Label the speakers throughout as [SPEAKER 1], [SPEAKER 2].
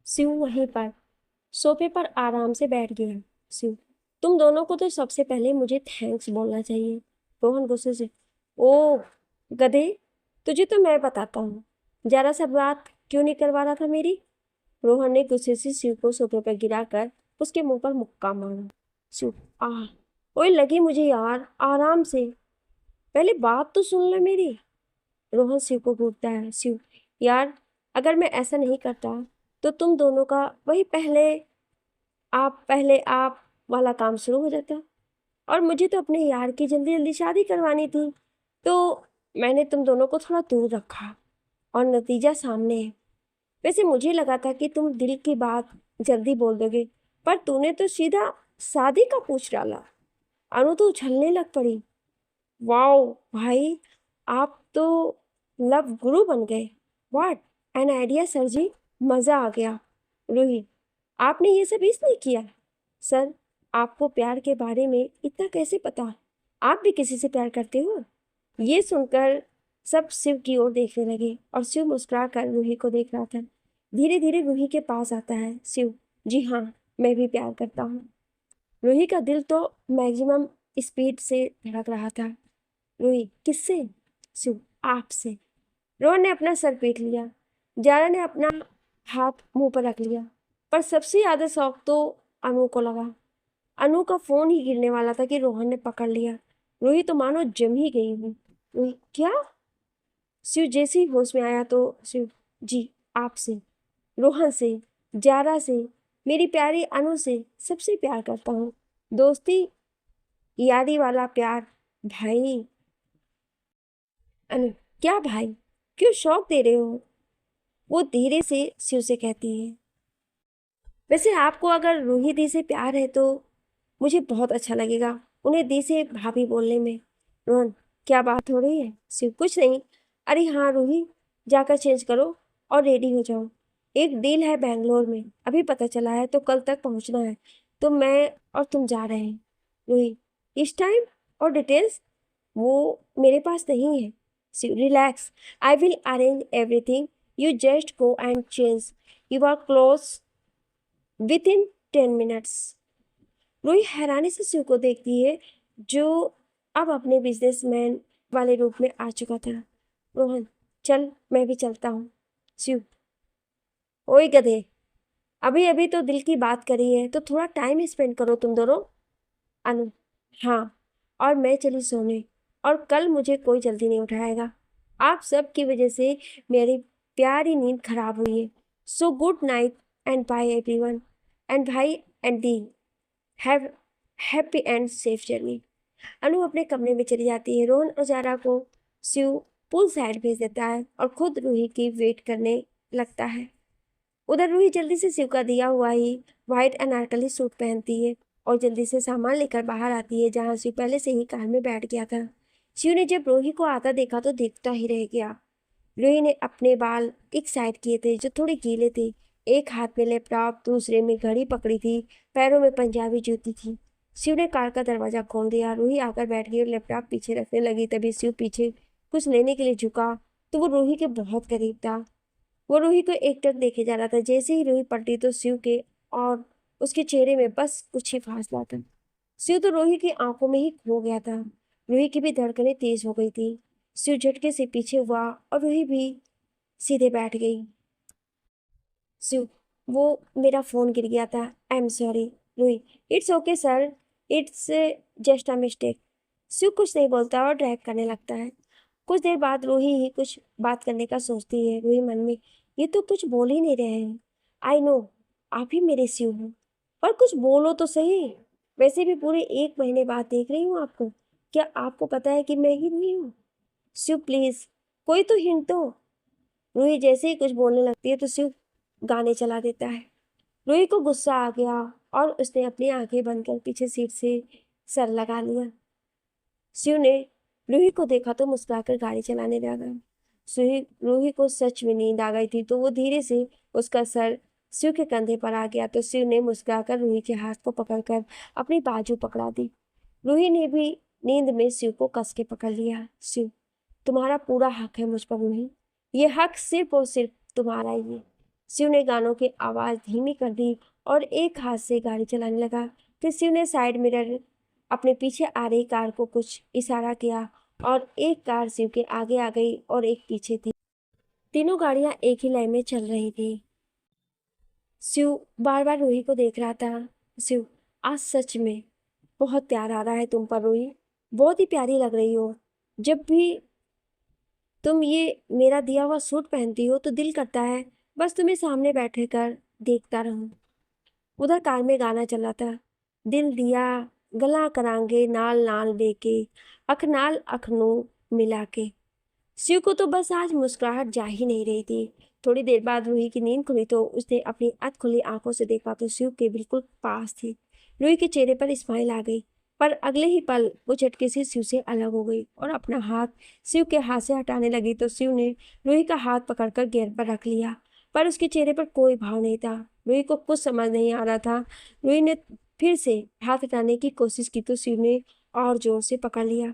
[SPEAKER 1] शिव वहीं पर सोफे पर आराम से बैठ गया। शिव, तुम दोनों को तो सबसे पहले मुझे थैंक्स बोलना चाहिए। रोहन गुस्से से, ओ गधे, तुझे तो मैं बताता हूँ, जरा सा बात क्यों नहीं करवा रहा था मेरी। रोहन ने गुस्से से शिव को सोफे पर गिराकर उसके मुंह पर मुक्का मारा। शिव, आह, ओए लगी मुझे यार, आराम से, पहले बात तो सुन ले मेरी। रोहन शिव को घूरता है। शिव, यार, अगर मैं ऐसा नहीं करता तो तुम दोनों का वही पहले आप वाला काम शुरू हो जाता, और मुझे तो अपने यार की जल्दी जल्दी शादी करवानी थी, तो मैंने तुम दोनों को थोड़ा दूर रखा, और नतीजा सामने है। वैसे मुझे लगा था कि तुम दिल की बात जल्दी बोल दोगे, पर तूने तो सीधा शादी का पूछ डाला। अनु तो उछलने लग पड़ी। वाओ भाई, आप तो लव गुरु बन गए। व्हाट एन आइडिया सर जी, मजा आ गया। रूही, आपने ये सब इसलिए किया? सर, आपको प्यार के बारे में इतना कैसे पता? आप भी किसी से प्यार करते हो? ये सुनकर सब शिव की ओर देखने लगे, और शिव मुस्कुरा कर रूही को देख रहा था। धीरे धीरे रूही के पास आता है। शिव, जी हाँ, मैं भी प्यार करता हूँ। रूही का दिल तो मैक्सिमम स्पीड से धड़क रहा था। रूही, किससे? शिव, आपसे। रोहन ने अपना सर पीट लिया। जारा ने अपना हाथ मुंह पर रख लिया। पर सबसे ज्यादा शौक तो अनु को लगा। अनु का फोन ही गिरने वाला था कि रोहन ने पकड़ लिया। रूही तो मानो जम ही गई हुई। रूही, क्या? शिव जैसे ही होश में आया तो शिव, जी आपसे, रोहन से, जारा से, मेरी प्यारी अनु से, सबसे प्यार करता हूँ। दोस्ती यारी वाला प्यार, भाई। अनु, क्या भाई, क्यों शौक दे रहे हो? वो धीरे से शिव से कहती है। वैसे आपको अगर रूही दी से प्यार है तो मुझे बहुत अच्छा लगेगा उन्हें दी से भाभी बोलने में। रोहन, क्या बात हो रही है? शिव, कुछ नहीं। अरे हाँ रूही, जाकर चेंज करो और रेडी हो जाओ। एक डील है बैंगलोर में, अभी पता चला है, तो कल तक पहुंचना है, तो मैं और तुम जा रहे हैं। रूही, इस टाइम? और डिटेल्स? वो मेरे पास नहीं है। Shiv, relax, I will arrange everything, you just go and change your clothes within 10 minutes. Ruhi हैरानी से शिव को देखती है, जो अब अपने बिजनेसमैन वाले रूप में आ चुका था। रोहन, चल मैं भी चलता हूँ। शिव, ओए गधे, अभी अभी तो दिल की बात करी है, तो थोड़ा टाइम स्पेंड करो तुम दोनों। अनु, हाँ, और मैं चली सोने, और कल मुझे कोई जल्दी नहीं उठाएगा। आप सब की वजह से मेरी प्यारी नींद खराब हुई है। So good night and bye everyone, and भाई एंड दी, have happy and safe journey. Anu अपने कमरे में चली जाती है। रोहन और जारा को शिव पूल साइड भेज देता है, और खुद रूही की वेट करने लगता है। उधर रूही जल्दी से शिव का दिया हुआ ही व्हाइट अनारकली सूट पहनती है, और जल्दी से सामान लेकर बाहर आती है, जहां शिव पहले से ही कार में बैठ गया था। शिव ने जब रूही को आता देखा तो देखता ही रह गया। रूही ने अपने बाल एक साइड किए थे, जो थोड़े गीले थे। एक हाथ में लैपटॉप, दूसरे में घड़ी पकड़ी थी, पैरों में पंजाबी जूती थी। शिव ने कार का दरवाजा खोल दिया। रूही आकर बैठ गई और लैपटॉप पीछे रखने लगी। तभी शिव पीछे कुछ लेने के लिए झुका, तो वो रूही के बहुत करीब था। वो रूही को एकटक देखे जा रहा था। जैसे ही रूही पलटी तो शिव के और उसके चेहरे में बस कुछ ही फासला था। शिव तो रूही की आंखों में ही खो गया था। रूही की भी धड़कनें तेज हो गई थी। शिव झटके से पीछे हुआ, और रूही भी सीधे बैठ गई। शिव, वो मेरा फोन गिर गया था, I am sorry. Ruhi, it's okay sir, it's just a mistake. Shiv कुछ नहीं बोलता और ड्राइव करने लगता है। कुछ देर बाद रूही ही कुछ बात करने का सोचती है। रूही मन में, ये तो कुछ बोल ही नहीं रहे हैं। आई नो, आप ही मेरे शिव हो, पर कुछ बोलो तो सही। वैसे भी पूरे 1 महीने बाद देख रही हूँ आपको, क्या आपको पता है कि मैं ही नहीं हूँ? शिव प्लीज, कोई तो हिंट दो। रूही जैसे ही कुछ बोलने लगती है तो शिव गाने चला देता है। रूही को गुस्सा आ गया, और उसने अपनी आंखें बंद कर पीछे सीट से सर लगा लिया। शिव ने रूही को देखा तो मुस्कुराकर गाड़ी चलाने लगा। रूही को सच में नींद आ गई थी, तो वो धीरे से उसका सर शिव के कंधे पर आ गया। तो शिव ने मुस्कुराकर रूही के हाथ को पकड़कर अपनी बाजू पकड़ा दी। रूही ने भी नींद में शिव को कस के पकड़ लिया। शिव, तुम्हारा पूरा हक है मुझ पर रूही, ये हक सिर्फ और सिर्फ तुम्हारा ही है। शिव ने गानों की आवाज़ धीमी कर दी और एक हाथ से गाड़ी चलाने लगा। फिर शिव ने साइड मिरर अपने पीछे आ रही कार को कुछ इशारा किया और एक कार शिव के आगे आ गई और एक पीछे थी। तीनों गाड़ियां एक ही लाइन में चल रही थी। शिव बार बार रूही को देख रहा था। शिव, आज सच में बहुत प्यार आ रहा है तुम पर रूही, बहुत ही प्यारी लग रही हो। जब भी तुम ये मेरा दिया हुआ सूट पहनती हो तो दिल करता है बस तुम्हें सामने बैठे कर देखता रहूं। उधर कार में गाना चला था, दिल दिया गला करांगे नाल नाल बेके, अखनाल अखनू मिला के। शिव को तो बस आज मुस्कुराहट जा ही नहीं रही थी। थोड़ी देर बाद रूही की नींद खुली तो उसने अपनी अध खुली आंखों से देखा तो शिव के बिल्कुल पास थी। रूही के चेहरे पर स्माइल आ गई, पर अगले ही पल वो झटके से शिव से अलग हो गई और अपना हाथ शिव के हाथ से हटाने लगी तो शिव ने रूही का हाथ पकड़कर गियर पर रख लिया, पर उसके चेहरे पर कोई भाव नहीं था। रूही को कुछ समझ नहीं आ रहा था। रूही ने फिर से हाथ हटाने की कोशिश की तो शिव ने और जोर से पकड़ लिया।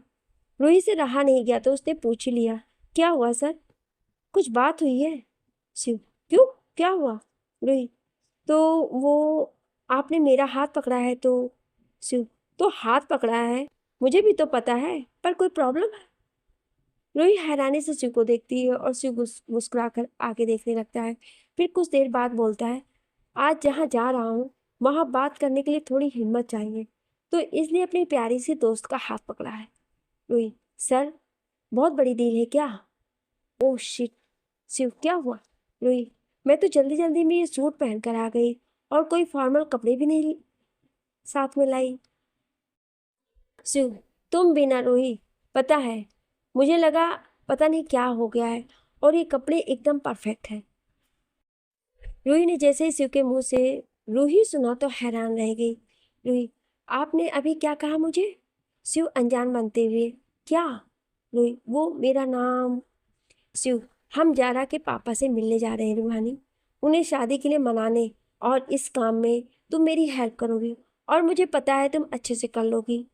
[SPEAKER 1] रूही से रहा नहीं गया तो उसने पूछ ही लिया, क्या हुआ सर, कुछ बात हुई है? शिव, क्यों, क्या हुआ? रूही, तो वो आपने मेरा हाथ पकड़ा है तो। शिव, तो हाथ पकड़ा है मुझे भी तो पता है, पर कोई प्रॉब्लम है? रूही हैरानी से शिव को देखती है और शिव मुस्कुराकर आगे देखने लगता है। फिर कुछ देर बाद बोलता है, आज जहाँ जा रहा हूँ वहाँ बात करने के लिए थोड़ी हिम्मत चाहिए, तो इसलिए अपनी प्यारी सी दोस्त का हाथ पकड़ा है। रूही, सर, बहुत बड़ी डील है क्या? Oh shit. शिव, क्या हुआ? रूही, मैं तो जल्दी जल्दी में ये सूट पहन कर आ गई और कोई फॉर्मल कपड़े भी नहीं साथ में लाई। शिव, तुम भी ना रूही, पता है मुझे लगा पता नहीं क्या हो गया है, और ये कपड़े एकदम परफेक्ट हैं। रूही ने जैसे ही शिव के मुंह से रूही सुना तो हैरान रह गई। रूही, आपने अभी क्या कहा मुझे? शिव अनजान बनते हुए, क्या? रूही, वो मेरा नाम। शिव, हम जारा के पापा से मिलने जा रहे हैं रूहानी, उन्हें शादी के लिए मनाने, और इस काम में तुम मेरी हेल्प करोगी और मुझे पता है तुम अच्छे से कर लोगी।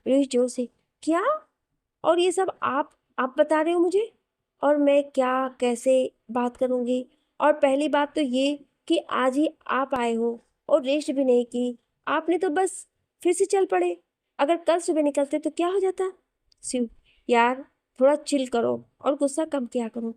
[SPEAKER 1] रूही जोर से, क्या? और ये सब आप बता रहे हो मुझे, और मैं क्या कैसे बात करूंगी? और पहली बात तो ये कि आज ही आप आए हो और रेस्ट भी नहीं की, आपने तो बस फिर से चल पड़े। अगर कल सुबह निकलते तो क्या हो जाता? शिव, यार थोड़ा चिल करो और गुस्सा कम किया करो,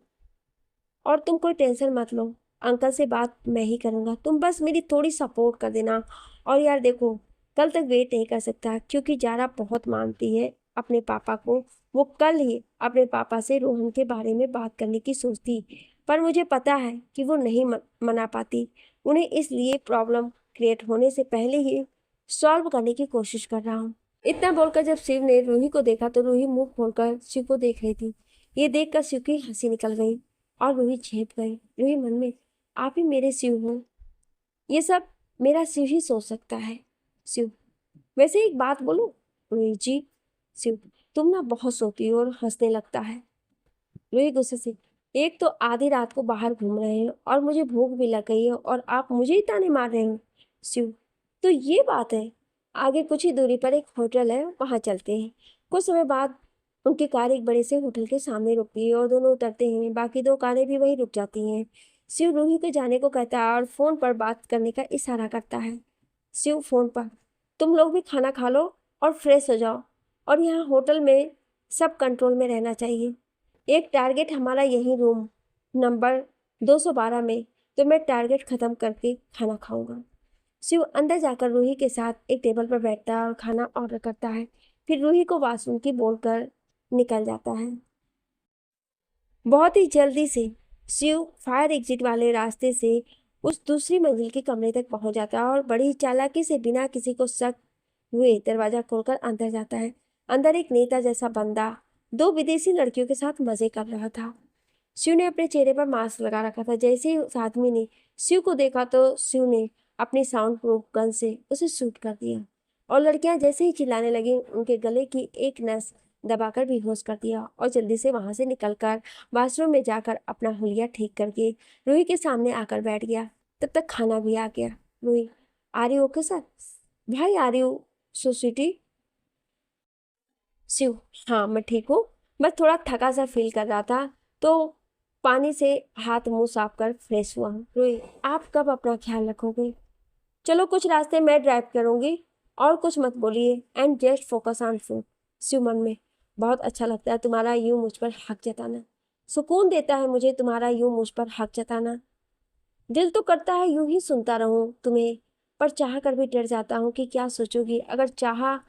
[SPEAKER 1] और तुम कोई टेंशन मत लो, अंकल से बात मैं ही करूँगा, तुम बस मेरी थोड़ी सपोर्ट कर देना। और यार देखो, कल तक वेट नहीं कर सकता क्योंकि जारा बहुत मानती है अपने पापा को। वो कल ही अपने पापा से रोहन के बारे में बात करने की सोचती, पर मुझे पता है कि वो नहीं मना पाती उन्हें, इसलिए प्रॉब्लम क्रिएट होने से पहले ही सॉल्व करने की कोशिश कर रहा हूँ। इतना बोलकर जब शिव ने रूही को देखा तो रूही मुंह खोलकर शिव को देख रही थी। ये देखकर शिव की हंसी निकल गई और रूही झेप गई। रूही मन में, आप ही मेरे शिव हो, ये सब मेरा शिव ही सोच सकता है। शिव, वैसे एक बात बोलूं? रूही, जी। शिव, तुम ना बहुत सोती हो और हंसने लगता है। रूही गुस्से से, एक तो आधी रात को बाहर घूम रहे हैं और मुझे भूख भी लग गई है और आप मुझे ही ताने मार रहे हो। शिव, तो ये बात है, आगे कुछ ही दूरी पर एक होटल है, वहां चलते हैं। कुछ समय बाद उनकी कार एक बड़े से होटल के सामने रुकती है और दोनों उतरते हैं। बाकी दो कारें भी वहीं रुक जाती हैं। शिव रूही को जाने को कहता है और फोन पर बात करने का इशारा करता है। शिव फोन पर, तुम लोग भी खाना खा लो और फ्रेश हो जाओ, और यहाँ होटल में सब कंट्रोल में रहना चाहिए। एक टारगेट हमारा यही रूम नंबर 212 में, तो मैं टारगेट खत्म करके खाना खाऊंगा। शिव अंदर जाकर रूही के साथ एक टेबल पर बैठता है और खाना ऑर्डर करता है। फिर रूही को वॉशरूम की बोलकर निकल जाता है। बहुत ही जल्दी से शिव फायर एग्जिट वाले रास्ते से उस दूसरी मंजिल के कमरे तक पहुंच जाता है और बड़ी चालाकी से बिना किसी को शक हुए दरवाजा खोलकर अंदर जाता है। अंदर एक नेता जैसा बंदा दो विदेशी लड़कियों के साथ मजे कर रहा था। शिव ने अपने चेहरे पर मास्क लगा रखा था। जैसे ही उस आदमी ने शिव को देखा तो शिव ने अपनी साउंड प्रूफ गन से उसे शूट कर दिया, और लड़कियां जैसे ही चिल्लाने लगी उनके गले की एक नस दबाकर बेहोश कर दिया और जल्दी से वहां से निकलकर वॉशरूम में जाकर अपना हुलिया ठीक करके रूही के सामने आकर बैठ गया। तब तक खाना भी आ गया। रूही, आ रही ओके सर? भाई आ रही हूँ सो स्वीटी। शिव, हाँ मैं ठीक हूँ, बस थोड़ा थका सा फील कर रहा था तो पानी से हाथ मुंह साफ कर फ्रेश हुआ। रूही, आप कब अपना ख्याल रखोगे? चलो कुछ रास्ते मैं ड्राइव करूंगी और कुछ मत बोलिए and just focus on food. Shiv मन में, बहुत अच्छा लगता है तुम्हारा यूं मुझ पर हक जताना। सुकून देता है मुझे तुम्हारा यूं मुझ पर हक जताना। दिल तो करता है यूं ही सुनता रहूं तुम्हें, पर चाह कर भी डर जाता हूँ कि क्या सोचोगी अगर चाहा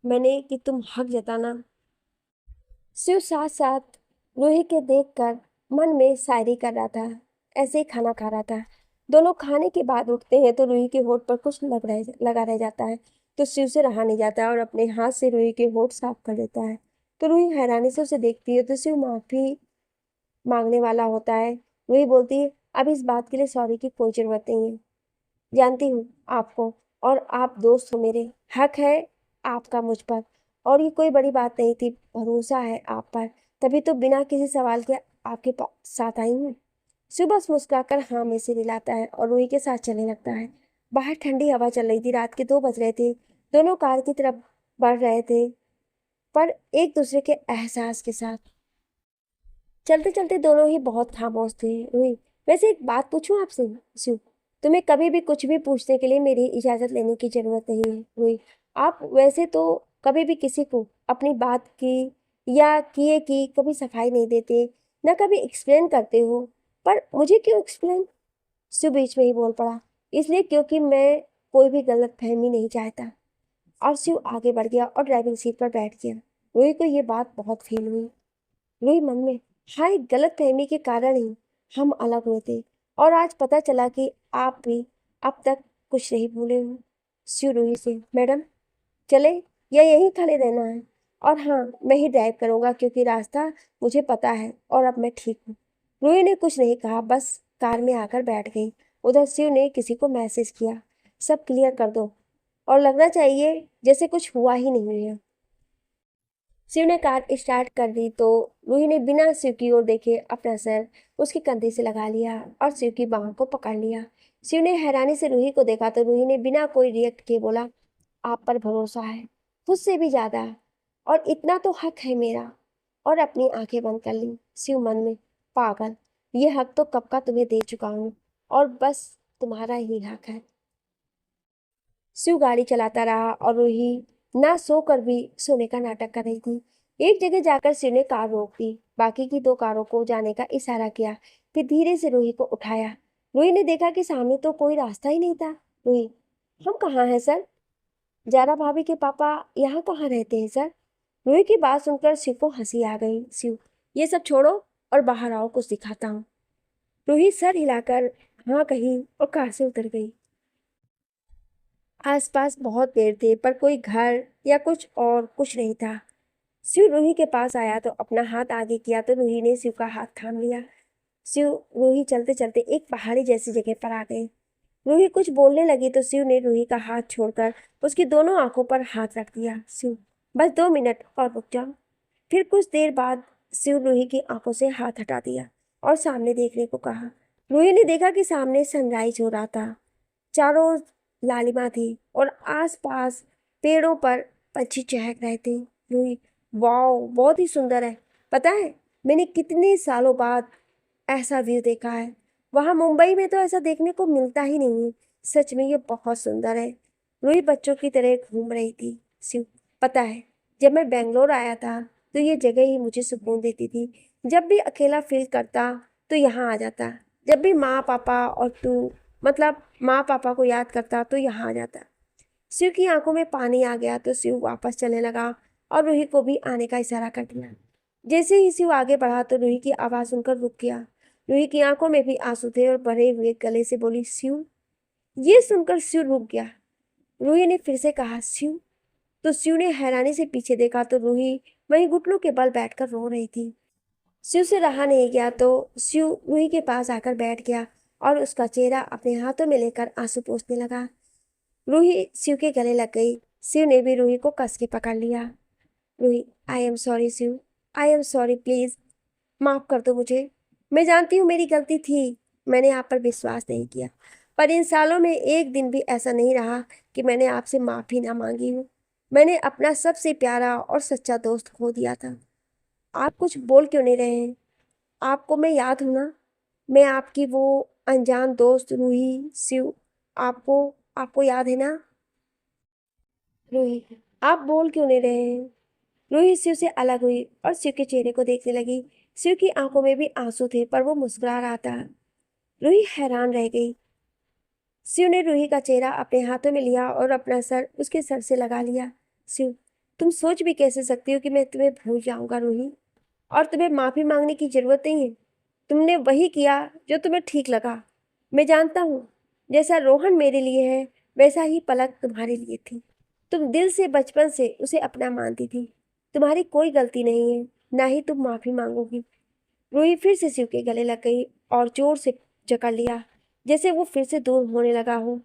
[SPEAKER 1] मैंने कि तुम हक जताना। शिव साथ साथ रूही के देखकर मन में शायरी कर रहा था, ऐसे ही खाना खा रहा था। दोनों खाने के बाद उठते हैं तो रूही के होठ पर कुछ लगा रह जाता है, तो शिव से रहा नहीं जाता है और अपने हाथ से रूही के होठ साफ कर देता है। तो रूही हैरानी से उसे देखती है, तो शिव माफी मांगने वाला होता है। रूही बोलती है, अब इस बात के लिए सॉरी की कोई जरूरत नहीं है। जानती हूँ आपको, और आप दोस्त हो मेरे, हक है आपका मुझ पर, और ये कोई बड़ी बात नहीं थी, भरोसा है आप पर, तभी तो बिना किसी सवाल के आपके साथ आई हूँ। सुबह मुस्कुराकर हाँ में से हिलाता है और रूही के साथ चलने लगता है। बाहर ठंडी हवा चल रही थी, रात के 2 बज रहे थे। दोनों कार की तरफ बढ़ रहे थे, पर एक दूसरे के एहसास के साथ। चलते चलते दोनों ही बहुत खामोश थे। रूही, वैसे एक बात पूछूं आपसे? शिव, तुम्हें कभी भी कुछ भी पूछने के लिए मेरी इजाजत लेने की जरूरत नहीं है। रूही, आप वैसे तो कभी भी किसी को अपनी बात की या किए की कभी सफाई नहीं देते, न कभी एक्सप्लेन करते हो, पर मुझे क्यों एक्सप्लेन? शिव बीच में ही बोल पड़ा, इसलिए क्योंकि मैं कोई भी गलत फहमी नहीं चाहता। और शिव आगे बढ़ गया और ड्राइविंग सीट पर बैठ गया। रूही को ये बात बहुत फील हुई। रूही मन में, हाँ, एक गलत फहमी के कारण ही हम अलग हुए थे, और आज पता चला कि आप भी अब तक कुछ नहीं भूले हो। शिव रूही से, मैडम चले या यहीं खड़े रहना है? और हाँ, मैं ही ड्राइव करूंगा क्योंकि रास्ता मुझे पता है और अब मैं ठीक हूँ। रूही ने कुछ नहीं कहा, बस कार में आकर बैठ गई। उधर शिव ने किसी को मैसेज किया, सब क्लियर कर दो, और लगना चाहिए जैसे कुछ हुआ ही नहीं है। शिव ने कार स्टार्ट कर दी तो रूही ने बिना शिव की ओर देखे अपना सर उसके कंधे से लगा लिया और शिव की बाहों को पकड़ लिया। शिव ने हैरानी से रूही को देखा तो रूही ने बिना कोई रिएक्ट किए बोला, आप पर भरोसा है, खुद से भी ज्यादा, और इतना तो हक है मेरा। और अपनी आंखें बंद कर ली। शिव मन में, पागल, ये हक तो कब का तुम्हें दे चुका हूँ, और बस तुम्हारा ही हक है। शिव गाड़ी चलाता रहा और रूही ना सोकर भी सोने का नाटक कर रही थी। एक जगह जाकर शिव ने कार रोक दी, बाकी की 2 कारों को जाने का इशारा किया, फिर धीरे से रूही को उठाया। रूही ने देखा कि सामने तो कोई रास्ता ही नहीं था। रूही, हम कहाँ हैं सर? जारा भाभी के पापा यहाँ कहाँ रहते हैं सर? रूही की बात सुनकर शिव को हंसी आ गई। शिव, ये सब छोड़ो और बाहर आओ, कुछ दिखाता हूँ। रूही सर हिलाकर हाँ कही और कार से उतर गई। आसपास बहुत पेड़ थे, पर कोई घर या कुछ नहीं था। शिव रूही के पास आया तो अपना हाथ आगे किया तो रूही ने शिव का हाथ थाम लिया। शिव रूही चलते चलते एक पहाड़ी जैसी जगह पर आ गए। रूही कुछ बोलने लगी तो शिव ने रूही का हाथ छोड़कर उसकी दोनों आंखों पर हाथ रख दिया। शिव, बस 2 मिनट और रुक जाओ। फिर कुछ देर बाद शिव रूही की आंखों से हाथ हटा दिया और सामने देखने को कहा। रूही ने देखा कि सामने सनराइज हो रहा था। चारों ओर लालिमा थी और आसपास पेड़ों पर पंछी चहक रहे थे। रूही, वाओ, बहुत ही सुंदर है। पता है, मैंने कितने सालों बाद ऐसा व्यू देखा है। वहां मुंबई में तो ऐसा देखने को मिलता ही नहीं है। सच में ये बहुत सुंदर है। रूही बच्चों की तरह घूम रही थी। शिव, पता है, जब मैं बेंगलोर आया था तो ये जगह ही मुझे सुकून देती थी। जब भी अकेला फील करता तो यहाँ आ जाता। जब भी माँ पापा और तू, मतलब माँ पापा को याद करता तो यहाँ आ जाता। शिव की आंखों में पानी आ गया तो शिव वापस चलने लगा और रूही को भी आने का इशारा कर दिया। जैसे ही शिव आगे बढ़ा तो रूही की आवाज सुनकर रुक गया। रूही की आंखों में भी आंसू थे और भरे हुए गले से बोली, शिव। ये सुनकर शिव रुक गया। रूही ने फिर से कहा, शिव। तो शिव ने हैरानी से पीछे देखा तो रूही वहीं घुटनों के बल बैठकर रो रही थी। शिव से रहा नहीं गया तो शिव रूही के पास आकर बैठ गया और उसका चेहरा अपने हाथों में लेकर आंसू पोंछने लगा। रूही शिव के गले लग गई। शिव ने भी रूही को कस के पकड़ लिया। Ruhi, I am sorry Shiv, I am sorry, please माफ कर दो मुझे। मैं जानती हूँ मेरी गलती थी, मैंने आप पर विश्वास नहीं किया, पर इन सालों में एक दिन भी ऐसा नहीं रहा कि मैंने आपसे माफी ना मांगी हूँ। मैंने अपना सबसे प्यारा और सच्चा दोस्त खो दिया था। आप कुछ बोल क्यों नहीं रहे हैं? आपको मैं याद हूँ ना? मैं आपकी वो अनजान दोस्त रूही, शिव, आपको आपको याद है ना? रूही, आप बोल क्यों नहीं रहे हैं? रूही शिव से अलग हुई और शिव के चेहरे को देखने लगी। शिव की आंखों में भी आंसू थे, पर वो मुस्कुरा रहा था। रूही हैरान रह गई। शिव ने रूही का चेहरा अपने हाथों में लिया और अपना सर उसके सर से लगा लिया। शिव, तुम सोच भी कैसे सकती हो कि मैं तुम्हें भूल जाऊंगा रूही? और तुम्हें माफी मांगने की जरूरत नहीं है। तुमने वही किया जो तुम्हें ठीक लगा। मैं जानता हूँ, जैसा रोहन मेरे लिए है वैसा ही पलक तुम्हारे लिए थी। तुम दिल से बचपन से उसे अपना मानती थी। तुम्हारी कोई गलती नहीं है, ना ही तुम माफी मांगोगी। रूही फिर से शिव के गले लग गई और जोर से जकड़ लिया, जैसे वो फिर से दूर होने लगा हो,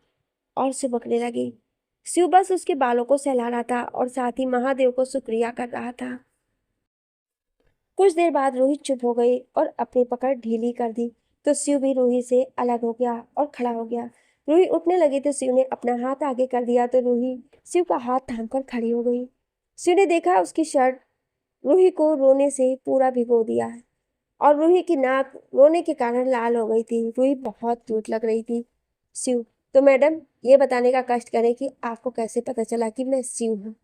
[SPEAKER 1] और सिबकने लगी। शिव बस उसके बालों को सहला रहा था और साथ ही महादेव को शुक्रिया कर रहा था। कुछ देर बाद रूही चुप हो गई और अपनी पकड़ ढीली कर दी, तो शिव भी रूही से अलग हो गया और खड़ा हो गया। रूही उठने लगी तो शिव ने अपना हाथ आगे कर दिया, तो रूही शिव का हाथ थामकर खड़ी हो गई। शिव ने देखा उसकी शर्ट रूही को रोने से पूरा भिगो दिया है और रूही की नाक रोने के कारण लाल हो गई थी। रूही बहुत क्यूट लग रही थी। शिव, तो मैडम ये बताने का कष्ट करें कि आपको कैसे पता चला कि मैं शिव हूँ?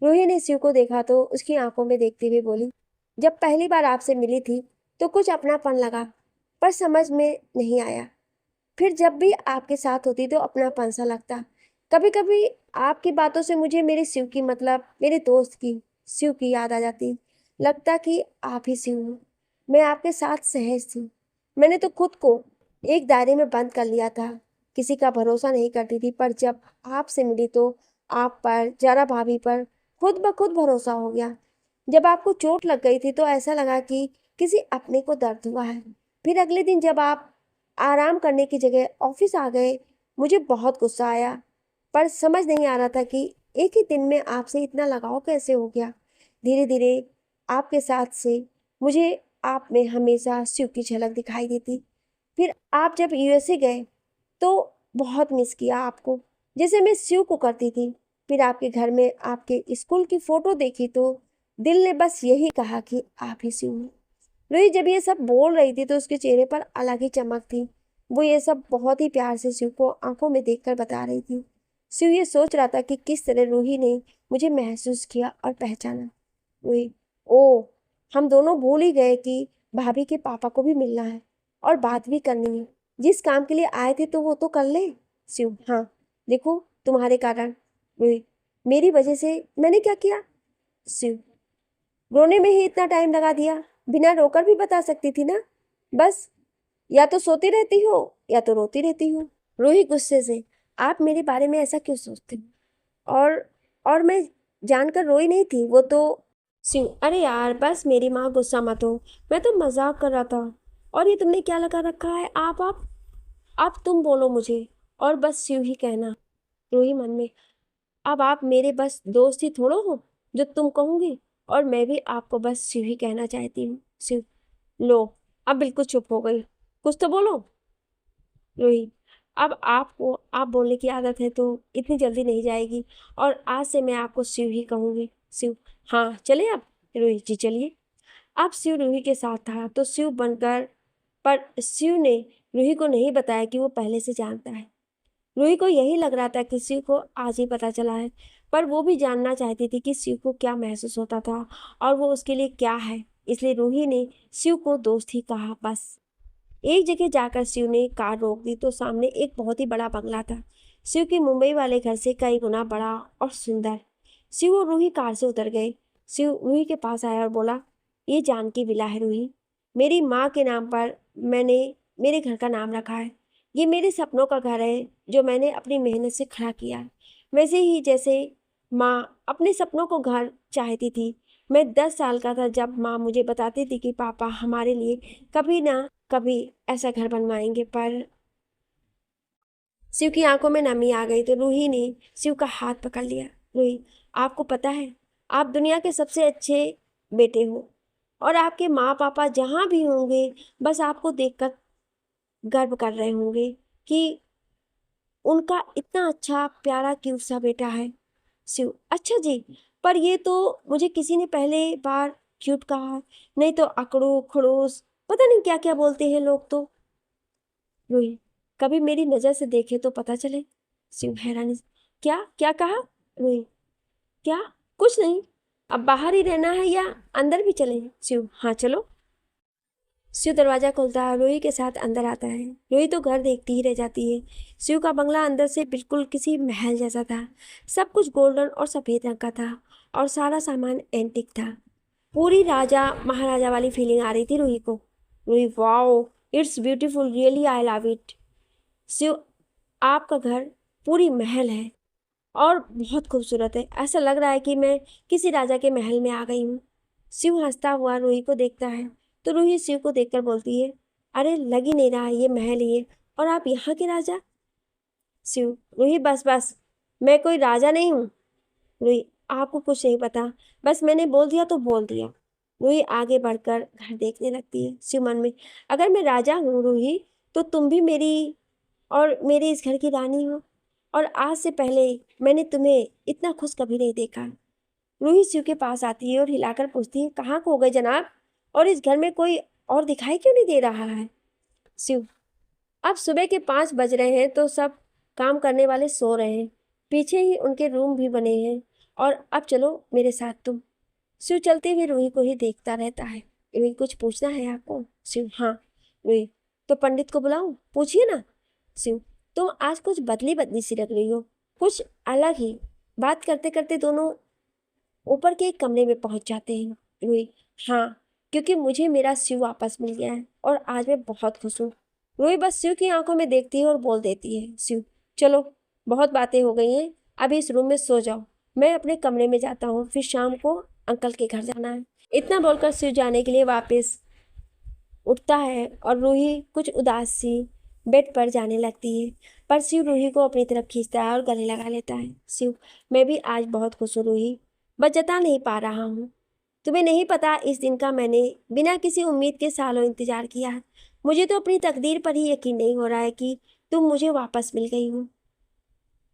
[SPEAKER 1] रूही ने शिव को देखा तो उसकी आंखों में देखते हुए बोली, जब पहली बार आपसे मिली थी तो कुछ अपनापन लगा, पर समझ में नहीं आया। फिर जब भी आपके साथ होती तो अपनापन सा लगता। कभी कभी आपकी बातों से मुझे मेरे शिव की, मतलब मेरे दोस्त की, शिव की याद आ जाती। लगता कि आप ही शिव हो। मैं आपके साथ सहज थी। मैंने तो खुद को एक दायरे में बंद कर लिया था। किसी का भरोसा नहीं करती थी, पर जब आपसे मिली तो आप पर, जरा भाभी पर खुद ब खुद भरोसा हो गया। जब आपको चोट लग गई थी तो ऐसा लगा कि किसी अपने को दर्द हुआ है। फिर अगले दिन जब आप आराम करने की जगह ऑफिस आ गए, मुझे बहुत गुस्सा आया, पर समझ नहीं आ रहा था कि एक ही दिन में आपसे इतना लगाव कैसे हो गया। धीरे धीरे आपके साथ से मुझे आप में हमेशा शिव की झलक दिखाई देती। फिर आप जब यूएसए गए तो बहुत मिस किया आपको, जैसे मैं शिव को करती थी। फिर आपके घर में आपके स्कूल की फोटो देखी तो दिल ने बस यही कहा कि आप ही शिव हो। रुही जब ये सब बोल रही थी तो उसके चेहरे पर अलग ही चमक थी। वो ये सब बहुत ही प्यार से शिव को आंखों में देखकर बता रही थी। शिव ये सोच रहा था कि किस तरह रूही ने मुझे महसूस किया और पहचाना। रूही, ओ, हम दोनों भूल ही गए कि भाभी के पापा को भी मिलना है और बात भी करनी है। जिस काम के लिए आए थे तो वो तो कर ले। शिव, हाँ, देखो तुम्हारे कारण। रूही, मेरी वजह से मैंने क्या किया? शिव, रोने में ही इतना टाइम लगा दिया, बिना रोकर भी बता सकती थी ना। बस, या तो सोती रहती हो या तो रोती रहती हो। रूही गुस्से से, आप मेरे बारे में ऐसा क्यों सोचते हो? और मैं जानकर रोई नहीं थी, वो तो। शिव, अरे यार बस मेरी माँ, गुस्सा मत हो। मैं तो मजाक कर रहा था। और ये तुमने क्या लगा रखा है? आप तुम बोलो मुझे और बस शिव ही कहना। रूही मन में, अब आप मेरे बस दोस्त ही थोड़ो हो जो तुम कहूंगी, और मैं भी आपको बस शिव ही कहना चाहती हूँ। शिव, लो, अब बिल्कुल चुप हो गई, कुछ तो बोलो। रूही, अब आपको आप बोलने की आदत है तो इतनी जल्दी नहीं जाएगी, और आज से मैं आपको शिव ही कहूंगी। शिव, हाँ चले अब। रूही, जी चलिए। अब शिव रूही के साथ था तो शिव बनकर, पर शिव ने रूही को नहीं बताया कि वो पहले से जानता है। रूही को यही लग रहा था कि शिव को आज ही पता चला है, पर वो भी जानना चाहती थी कि शिव को क्या महसूस होता था और वो उसके लिए क्या है। इसलिए रूही ने शिव को दोस्त ही कहा। बस एक जगह जाकर शिव ने कार रोक दी तो सामने एक बहुत ही बड़ा बंगला था, शिव के मुंबई वाले घर से कई गुना बड़ा और सुंदर। शिव और रूही कार से उतर गए। शिव रूही के पास आया और बोला, ये जानकी विला है रूही, मेरी माँ के नाम पर मैंने मेरे घर का नाम रखा है। ये मेरे सपनों का घर है जो मैंने अपनी मेहनत से खड़ा किया है। वैसे ही जैसे माँ अपने सपनों को घर चाहती थी। मैं 10 साल का था जब माँ मुझे बताती थी कि पापा हमारे लिए कभी ना कभी ऐसा घर बनवाएंगे, पर शिव की आंखों में नमी आ गई तो रूही ने शिव का हाथ पकड़ लिया। रूही, आपको पता है, आप दुनिया के सबसे अच्छे बेटे हो, और आपके माँ पापा जहाँ भी होंगे बस आपको देखकर गर्व कर रहे होंगे कि उनका इतना अच्छा प्यारा क्यूट सा बेटा है। शिव, अच्छा जी, पर ये तो मुझे किसी ने पहले बार क्यूट कहा, नहीं तो अकड़ू खड़ूस पता नहीं क्या क्या बोलते हैं लोग तो। रूही, कभी मेरी नजर से देखे तो पता चले। शिव हैरानी से, क्या क्या कहा? रूही, क्या? कुछ नहीं। अब बाहर ही रहना है या अंदर भी चलें? शिव, हाँ चलो। शिव दरवाजा खोलता है, रूही के साथ अंदर आता है। रूही तो घर देखती ही रह जाती है। शिव का बंगला अंदर से बिल्कुल किसी महल जैसा था। सब कुछ गोल्डन और सफेद रंग का था और सारा सामान एंटिक था। पूरी राजा महाराजा वाली फीलिंग आ रही थी रूही को। Ruhi, wow, it's beautiful, really I love it. Shiv, आपका घर पूरी महल है और बहुत खूबसूरत है। ऐसा लग रहा है कि मैं किसी राजा के महल में आ गई हूँ। शिव हंसता हुआ रूही को देखता है तो रूही शिव को देखकर बोलती है, अरे लग ही नहीं रहा है ये महल ही है, और आप यहाँ के राजा? शिव, रूही बस बस, मैं कोई राजा नहीं हूँ। रूही, आपको कुछ नहीं पता, बस मैंने बोल दिया तो बोल दिया। रूही आगे बढ़कर घर देखने लगती है। शिव मन में, अगर मैं राजा हूँ रूही, तो तुम भी मेरी और मेरे इस घर की रानी हो, और आज से पहले मैंने तुम्हें इतना खुश कभी नहीं देखा। रूही शिव के पास आती है और हिलाकर पूछती है, कहाँ खो गए जनाब, और इस घर में कोई और दिखाई क्यों नहीं दे रहा है? शिव, अब सुबह के 5 बज रहे हैं तो सब काम करने वाले सो रहे हैं। पीछे ही उनके रूम भी बने हैं, और अब चलो मेरे साथ तुम। शिव चलते हुए रूही को ही देखता रहता है। रूही, कुछ पूछना है आपको? शिव, हाँ। रूही, तो पंडित को बुलाऊं, पूछिए ना। शिव, तुम आज कुछ बदली बदली सी लग रही हो, कुछ अलग ही। बात करते करते दोनों ऊपर के एक कमरे में पहुंच जाते हैं। रूही, हाँ, क्योंकि मुझे मेरा शिव वापस मिल गया है और आज मैं बहुत खुश हूँ। रूही बस शिव की आंखों में देखती है और बोल देती है, शिव, चलो बहुत बातें हो गई हैं, अभी इस रूम में सो जाओ, मैं अपने कमरे में जाता हूँ, फिर शाम को अंकल के घर जाना है। इतना बोलकर शिव जाने के लिए वापस उठता है और रूही कुछ उदास सी बेड पर जाने लगती है, पर शिव रूही को अपनी तरफ खींचता है और गले लगा लेता है। शिव, मैं भी आज बहुत खुश हूँ रूही, बस जता नहीं पा रहा हूँ। तुम्हें नहीं पता इस दिन का मैंने बिना किसी उम्मीद के सालों इंतजार किया है। मुझे तो अपनी तकदीर पर ही यकीन नहीं हो रहा है कि तुम मुझे वापस मिल गई हो।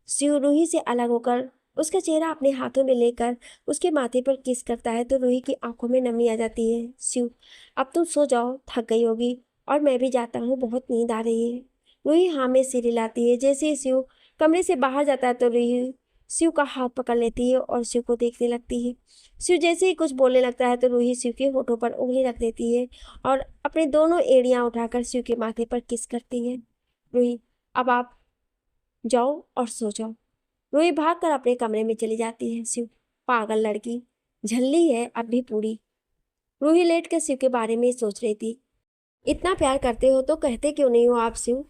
[SPEAKER 1] शिव रूही से अलग होकर उसका चेहरा अपने हाथों में लेकर उसके माथे पर किस करता है तो रूही की आंखों में नमी आ जाती है। शिव, अब तुम सो जाओ, थक गई होगी, और मैं भी जाता हूँ, बहुत नींद आ रही है। रूही हाँ में सिर हिलाती है। जैसे ही शिव कमरे से बाहर जाता है तो रूही शिव का हाथ पकड़ लेती है और शिव को देखने लगती है। शिव जैसे ही कुछ बोलने लगता है तो रूही शिव के होठों पर उंगली रख देती है और अपने दोनों एड़ियां उठाकर शिव के माथे पर किस करती है। रूही, अब आप जाओ और सो जाओ। रूही भागकर अपने कमरे में चली जाती है। शिव, पागल लड़की, झल्ली है अब भी पूरी। रूही लेट कर शिव के बारे में सोच रही थी। इतना प्यार करते हो तो कहते क्यों नहीं हो आप शिव?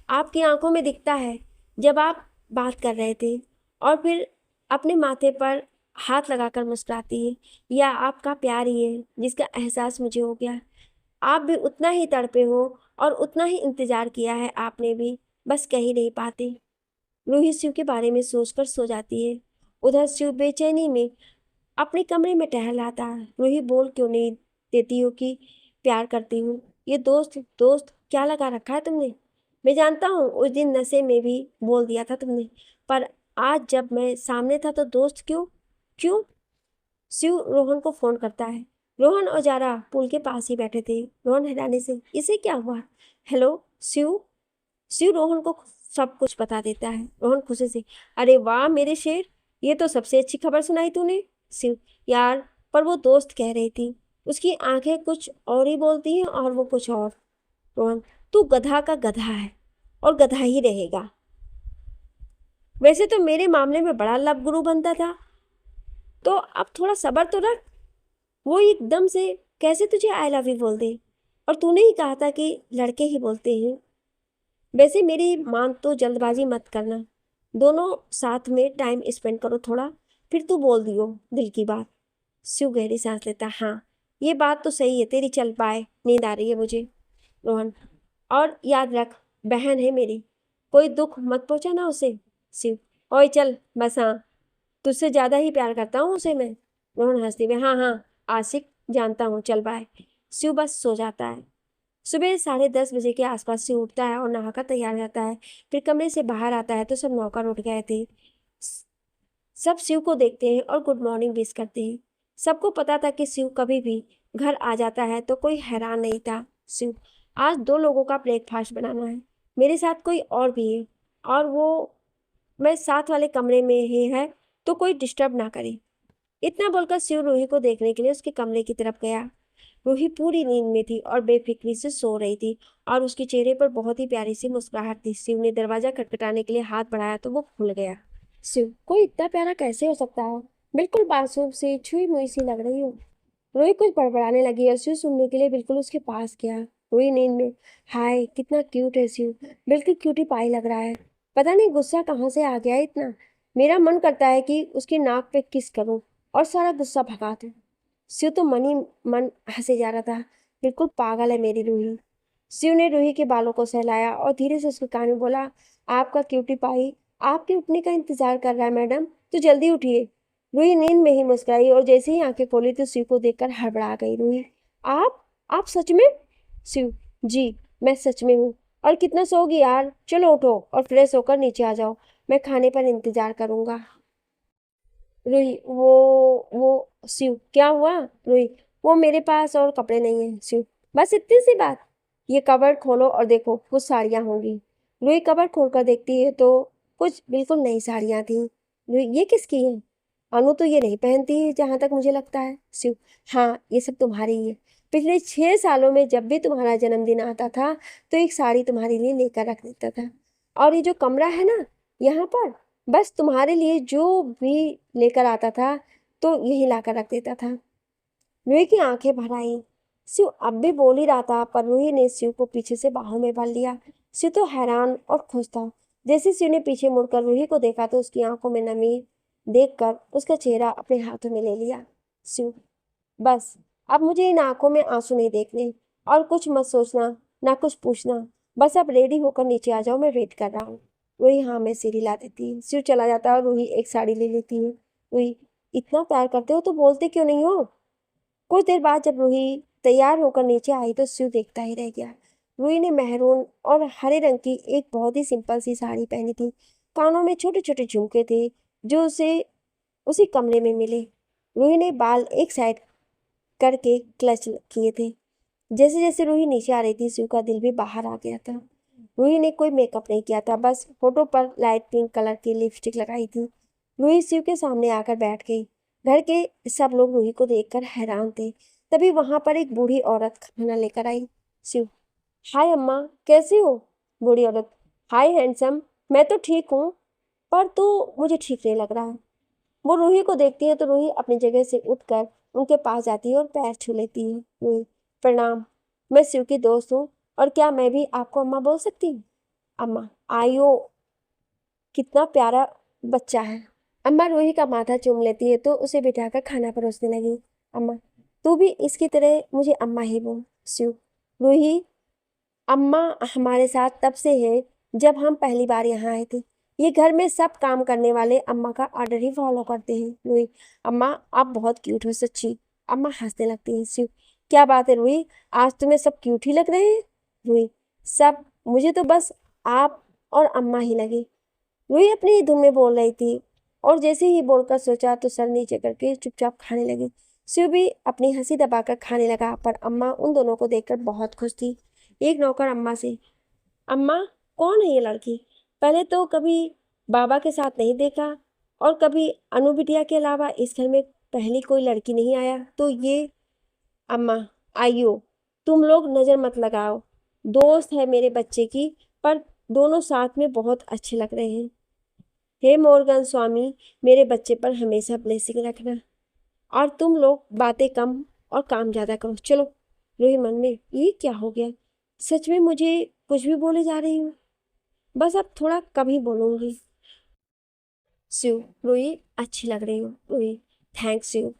[SPEAKER 1] आपकी आंखों में दिखता है जब आप बात कर रहे थे, और फिर अपने माथे पर हाथ लगाकर मुस्कुराती है। या आपका प्यार ही है जिसका एहसास मुझे हो गया। आप भी उतना ही तड़पे हो और उतना ही इंतजार किया है आपने भी, बस कह ही नहीं पाते। रूही शिव के बारे में सोचकर सो जाती है। उधर शिव बेचैनी में अपने कमरे में टहल आता है। रूही, बोल क्यों नहीं देती हो कि प्यार करती हूँ? ये दोस्त दोस्त क्या लगा रखा है तुमने? मैं जानता हूँ उस दिन नशे में भी बोल दिया था तुमने, पर आज जब मैं सामने था तो दोस्त क्यों? क्यों? शिव रोहन को फोन करता है। रोहन और जारा पुल के पास ही बैठे थे। रोहन हैरानी से, इसे क्या हुआ? हेलो शिव। शिव रोहन को सब कुछ बता देता है। रोहन खुशी से, अरे वाह मेरे शेर, ये तो सबसे अच्छी खबर सुनाई तूने। शिव, यार, पर वो दोस्त कह रही थी, उसकी आंखें कुछ और ही बोलती हैं और वो कुछ और। रोहन, तू गधा का गधा है और गधा ही रहेगा। वैसे तो मेरे मामले में बड़ा लब गुरु बनता था, तो अब थोड़ा सब्र तो रख। वो एकदम से कैसे तुझे आई लव यू बोल दे? और तूने ही कहा था कि लड़के ही बोलते हैं। वैसे मेरी मान तो जल्दबाजी मत करना, दोनों साथ में टाइम स्पेंड करो थोड़ा, फिर तू बोल दियो दिल की बात। शिव गहरी सांस लेता, हाँ ये बात तो सही है तेरी, चल पाए, नींद आ रही है मुझे। रोहन, और याद रख, बहन है मेरी, कोई दुख मत पहुंचाना उसे। शिव, ओए चल बस, हाँ तुझसे ज्यादा ही प्यार करता हूँ उसे मैं। रोहन हंसते हुए, हाँ हाँ आशिक, जानता हूँ, चल बाय। शिव बस सो जाता है। सुबह 10:30 बजे के आसपास से उठता है और नहाकर तैयार हो जाता है। फिर कमरे से बाहर आता है तो सब नौकर उठ गए थे। स- सब शिव को देखते हैं और गुड मॉर्निंग विश करते हैं। सबको पता था कि शिव कभी भी घर आ जाता है तो कोई हैरान नहीं था। शिव, आज 2 लोगों का ब्रेकफास्ट बनाना है, मेरे साथ कोई और भी है, और वो मैं साथ वाले कमरे में ही है, तो कोई डिस्टर्ब ना करे। इतना बोलकर शिव रूही को देखने के लिए उसके कमरे की तरफ गया। रूही पूरी नींद में थी और बेफिक्री से सो रही थी, और उसके चेहरे पर बहुत ही प्यारी सी मुस्कुराहट थी। शिव ने दरवाजा खटखटाने के लिए हाथ बढ़ाया तो वो खुल गया। शिव, कोई इतना प्यारा कैसे हो सकता है? बिल्कुल मासूम सी, छुई मुई सी लग रही हो। रूही कुछ बड़बड़ाने लगी और शिव सुनने के लिए बिल्कुल उसके पास गया। रूही नींद में, हाय कितना क्यूट है शिव, बिल्कुल क्यूटी पाई लग रहा है। पता नहीं गुस्सा कहाँ से आ गया इतना। मेरा मन करता है कि उसकी नाक पे किस करूं और सारा गुस्सा भगा दूं। शिव तो मन ही मन हंसे जा रहा था, बिल्कुल पागल है मेरी रूही। शिव ने रूही के बालों को सहलाया और धीरे से उसके कान में बोला, आपका क्यूटी पाई आपके उठने का इंतजार कर रहा है मैडम, तो जल्दी उठिए। रूही नींद में ही मुस्कुराई और जैसे ही आंखें खोली तो शिव को देखकर हड़बड़ा गई। रूही, आप सच में? शिव, जी मैं सच में हूँ। और कितना सोगी यार, चलो उठो और फ्रेश होकर नीचे आ जाओ, मैं खाने पर इंतजार करूंगा। रुई, वो शिव, क्या हुआ? रुई, वो मेरे पास और कपड़े नहीं हैं। शिव, बस इतनी सी बात? ये कबर्ड खोलो और देखो, कुछ साड़ियाँ होंगी। रुई कबर्ड खोलकर देखती है तो कुछ बिल्कुल नई साड़ियाँ थी। रुई, ये किसकी है? अनु तो ये नहीं पहनती है जहाँ तक मुझे लगता है। शिव, हाँ ये सब तुम्हारी ही है। पिछले 6 सालों में जब भी तुम्हारा जन्मदिन आता था तो एक साड़ी तुम्हारे लिए लेकर रख देता था, और ये जो कमरा है ना यहाँ पर, बस तुम्हारे लिए जो भी लेकर आता था तो यही लाकर रख देता था। रूही की आंखें भर आईं। शिव अब भी बोल ही रहा था पर रूही ने शिव को पीछे से बाहों में भर लिया। शिव तो हैरान और खुश था। जैसे शिव ने पीछे मुड़कर रूही को देखा तो उसकी आंखों में नमी देखकर उसका चेहरा अपने हाथों में ले लिया। शिव, बस अब मुझे इन आंखों में आंसू नहीं देखने, और कुछ मत सोचना, ना कुछ पूछना। बस अब रेडी होकर नीचे आ जाओ, मैं वेट कर रहा हूँ। रूही हाँ मैं सीढ़ी ला देती है। शिव चला जाता है और रूही एक साड़ी ले लेती है। रूही, इतना प्यार करते हो तो बोलते क्यों नहीं हो? कुछ देर बाद जब रूही तैयार होकर नीचे आई तो शिव देखता ही रह गया। रूही ने मेहरून और हरे रंग की एक बहुत ही सिंपल सी साड़ी पहनी थी। कानों में छोटे छोटे झुमके थे जो उसे उसी कमरे में मिले। रूही ने बाल एक साइड करके क्लच किए थे। जैसे जैसे रूही नीचे आ रही थी शिव का दिल भी बाहर आ गया था। रूही ने कोई मेकअप नहीं किया था, बस होठों पर लाइट पिंक कलर की लिपस्टिक लगाई थी। रूही शिव के सामने आकर बैठ गई। घर के सब लोग रूही को देखकर हैरान थे। तभी वहां पर एक बूढ़ी औरत खाना लेकर आई। शिव, हाय अम्मा, कैसी हो? बूढ़ी औरत, हाय हैंडसम, मैं तो ठीक हूँ, पर तू मुझे ठीक नहीं लग रहा है। वो रूही को देखती है तो रूही अपनी जगह से उठकर उनके पास जाती है और पैर छू लेती है। रूही, प्रणाम, मैं शिव की दोस्त हूँ, और क्या मैं भी आपको अम्मा बोल सकती हूँ? अम्मा, आयो, कितना प्यारा बच्चा है। अम्मा रूही का माथा चूम लेती है तो उसे बिठाकर खाना परोसने लगी। अम्मा, तू भी इसकी तरह मुझे अम्मा ही बोल। शिव, रूही, अम्मा हमारे साथ तब से है जब हम पहली बार यहाँ आए थे। ये घर में सब काम करने वाले अम्मा का ऑर्डर ही फॉलो करते हैं। रूही, अम्मा आप बहुत क्यूट हो सच्ची। अम्मा हंसने लगती है। शिव, क्या बात है रूही, आज तुम्हें सब क्यूट ही लग रहे हैं? रूही, सब, मुझे तो बस आप और अम्मा ही लगे। रूही अपनी ही धुन में बोल रही थी और जैसे ही बोलकर सोचा तो सर नीचे करके चुपचाप खाने लगी। शिव भी अपनी हंसी दबाकर खाने लगा, पर अम्मा उन दोनों को देखकर बहुत खुश थी। एक नौकर अम्मा से, अम्मा कौन है ये लड़की? पहले तो कभी बाबा के साथ नहीं देखा, और कभी अनु बिटिया के अलावा इस घर में पहली कोई लड़की नहीं आया, तो ये? अम्मा, आइयो, तुम लोग नज़र मत लगाओ, दोस्त है मेरे बच्चे की, पर दोनों साथ में बहुत अच्छे लग रहे हैं। हे मोर्गन स्वामी, मेरे बच्चे पर हमेशा ब्लेसिंग रखना, और तुम लोग बातें कम और काम ज़्यादा करो। चलो। रूही मन में, ये क्या हो गया, सच में मुझे कुछ भी बोले जा रही हूँ, बस अब थोड़ा कम ही बोलूँगी। शिव, रूही अच्छी लग रही हो। रूही, थैंक्स शिव।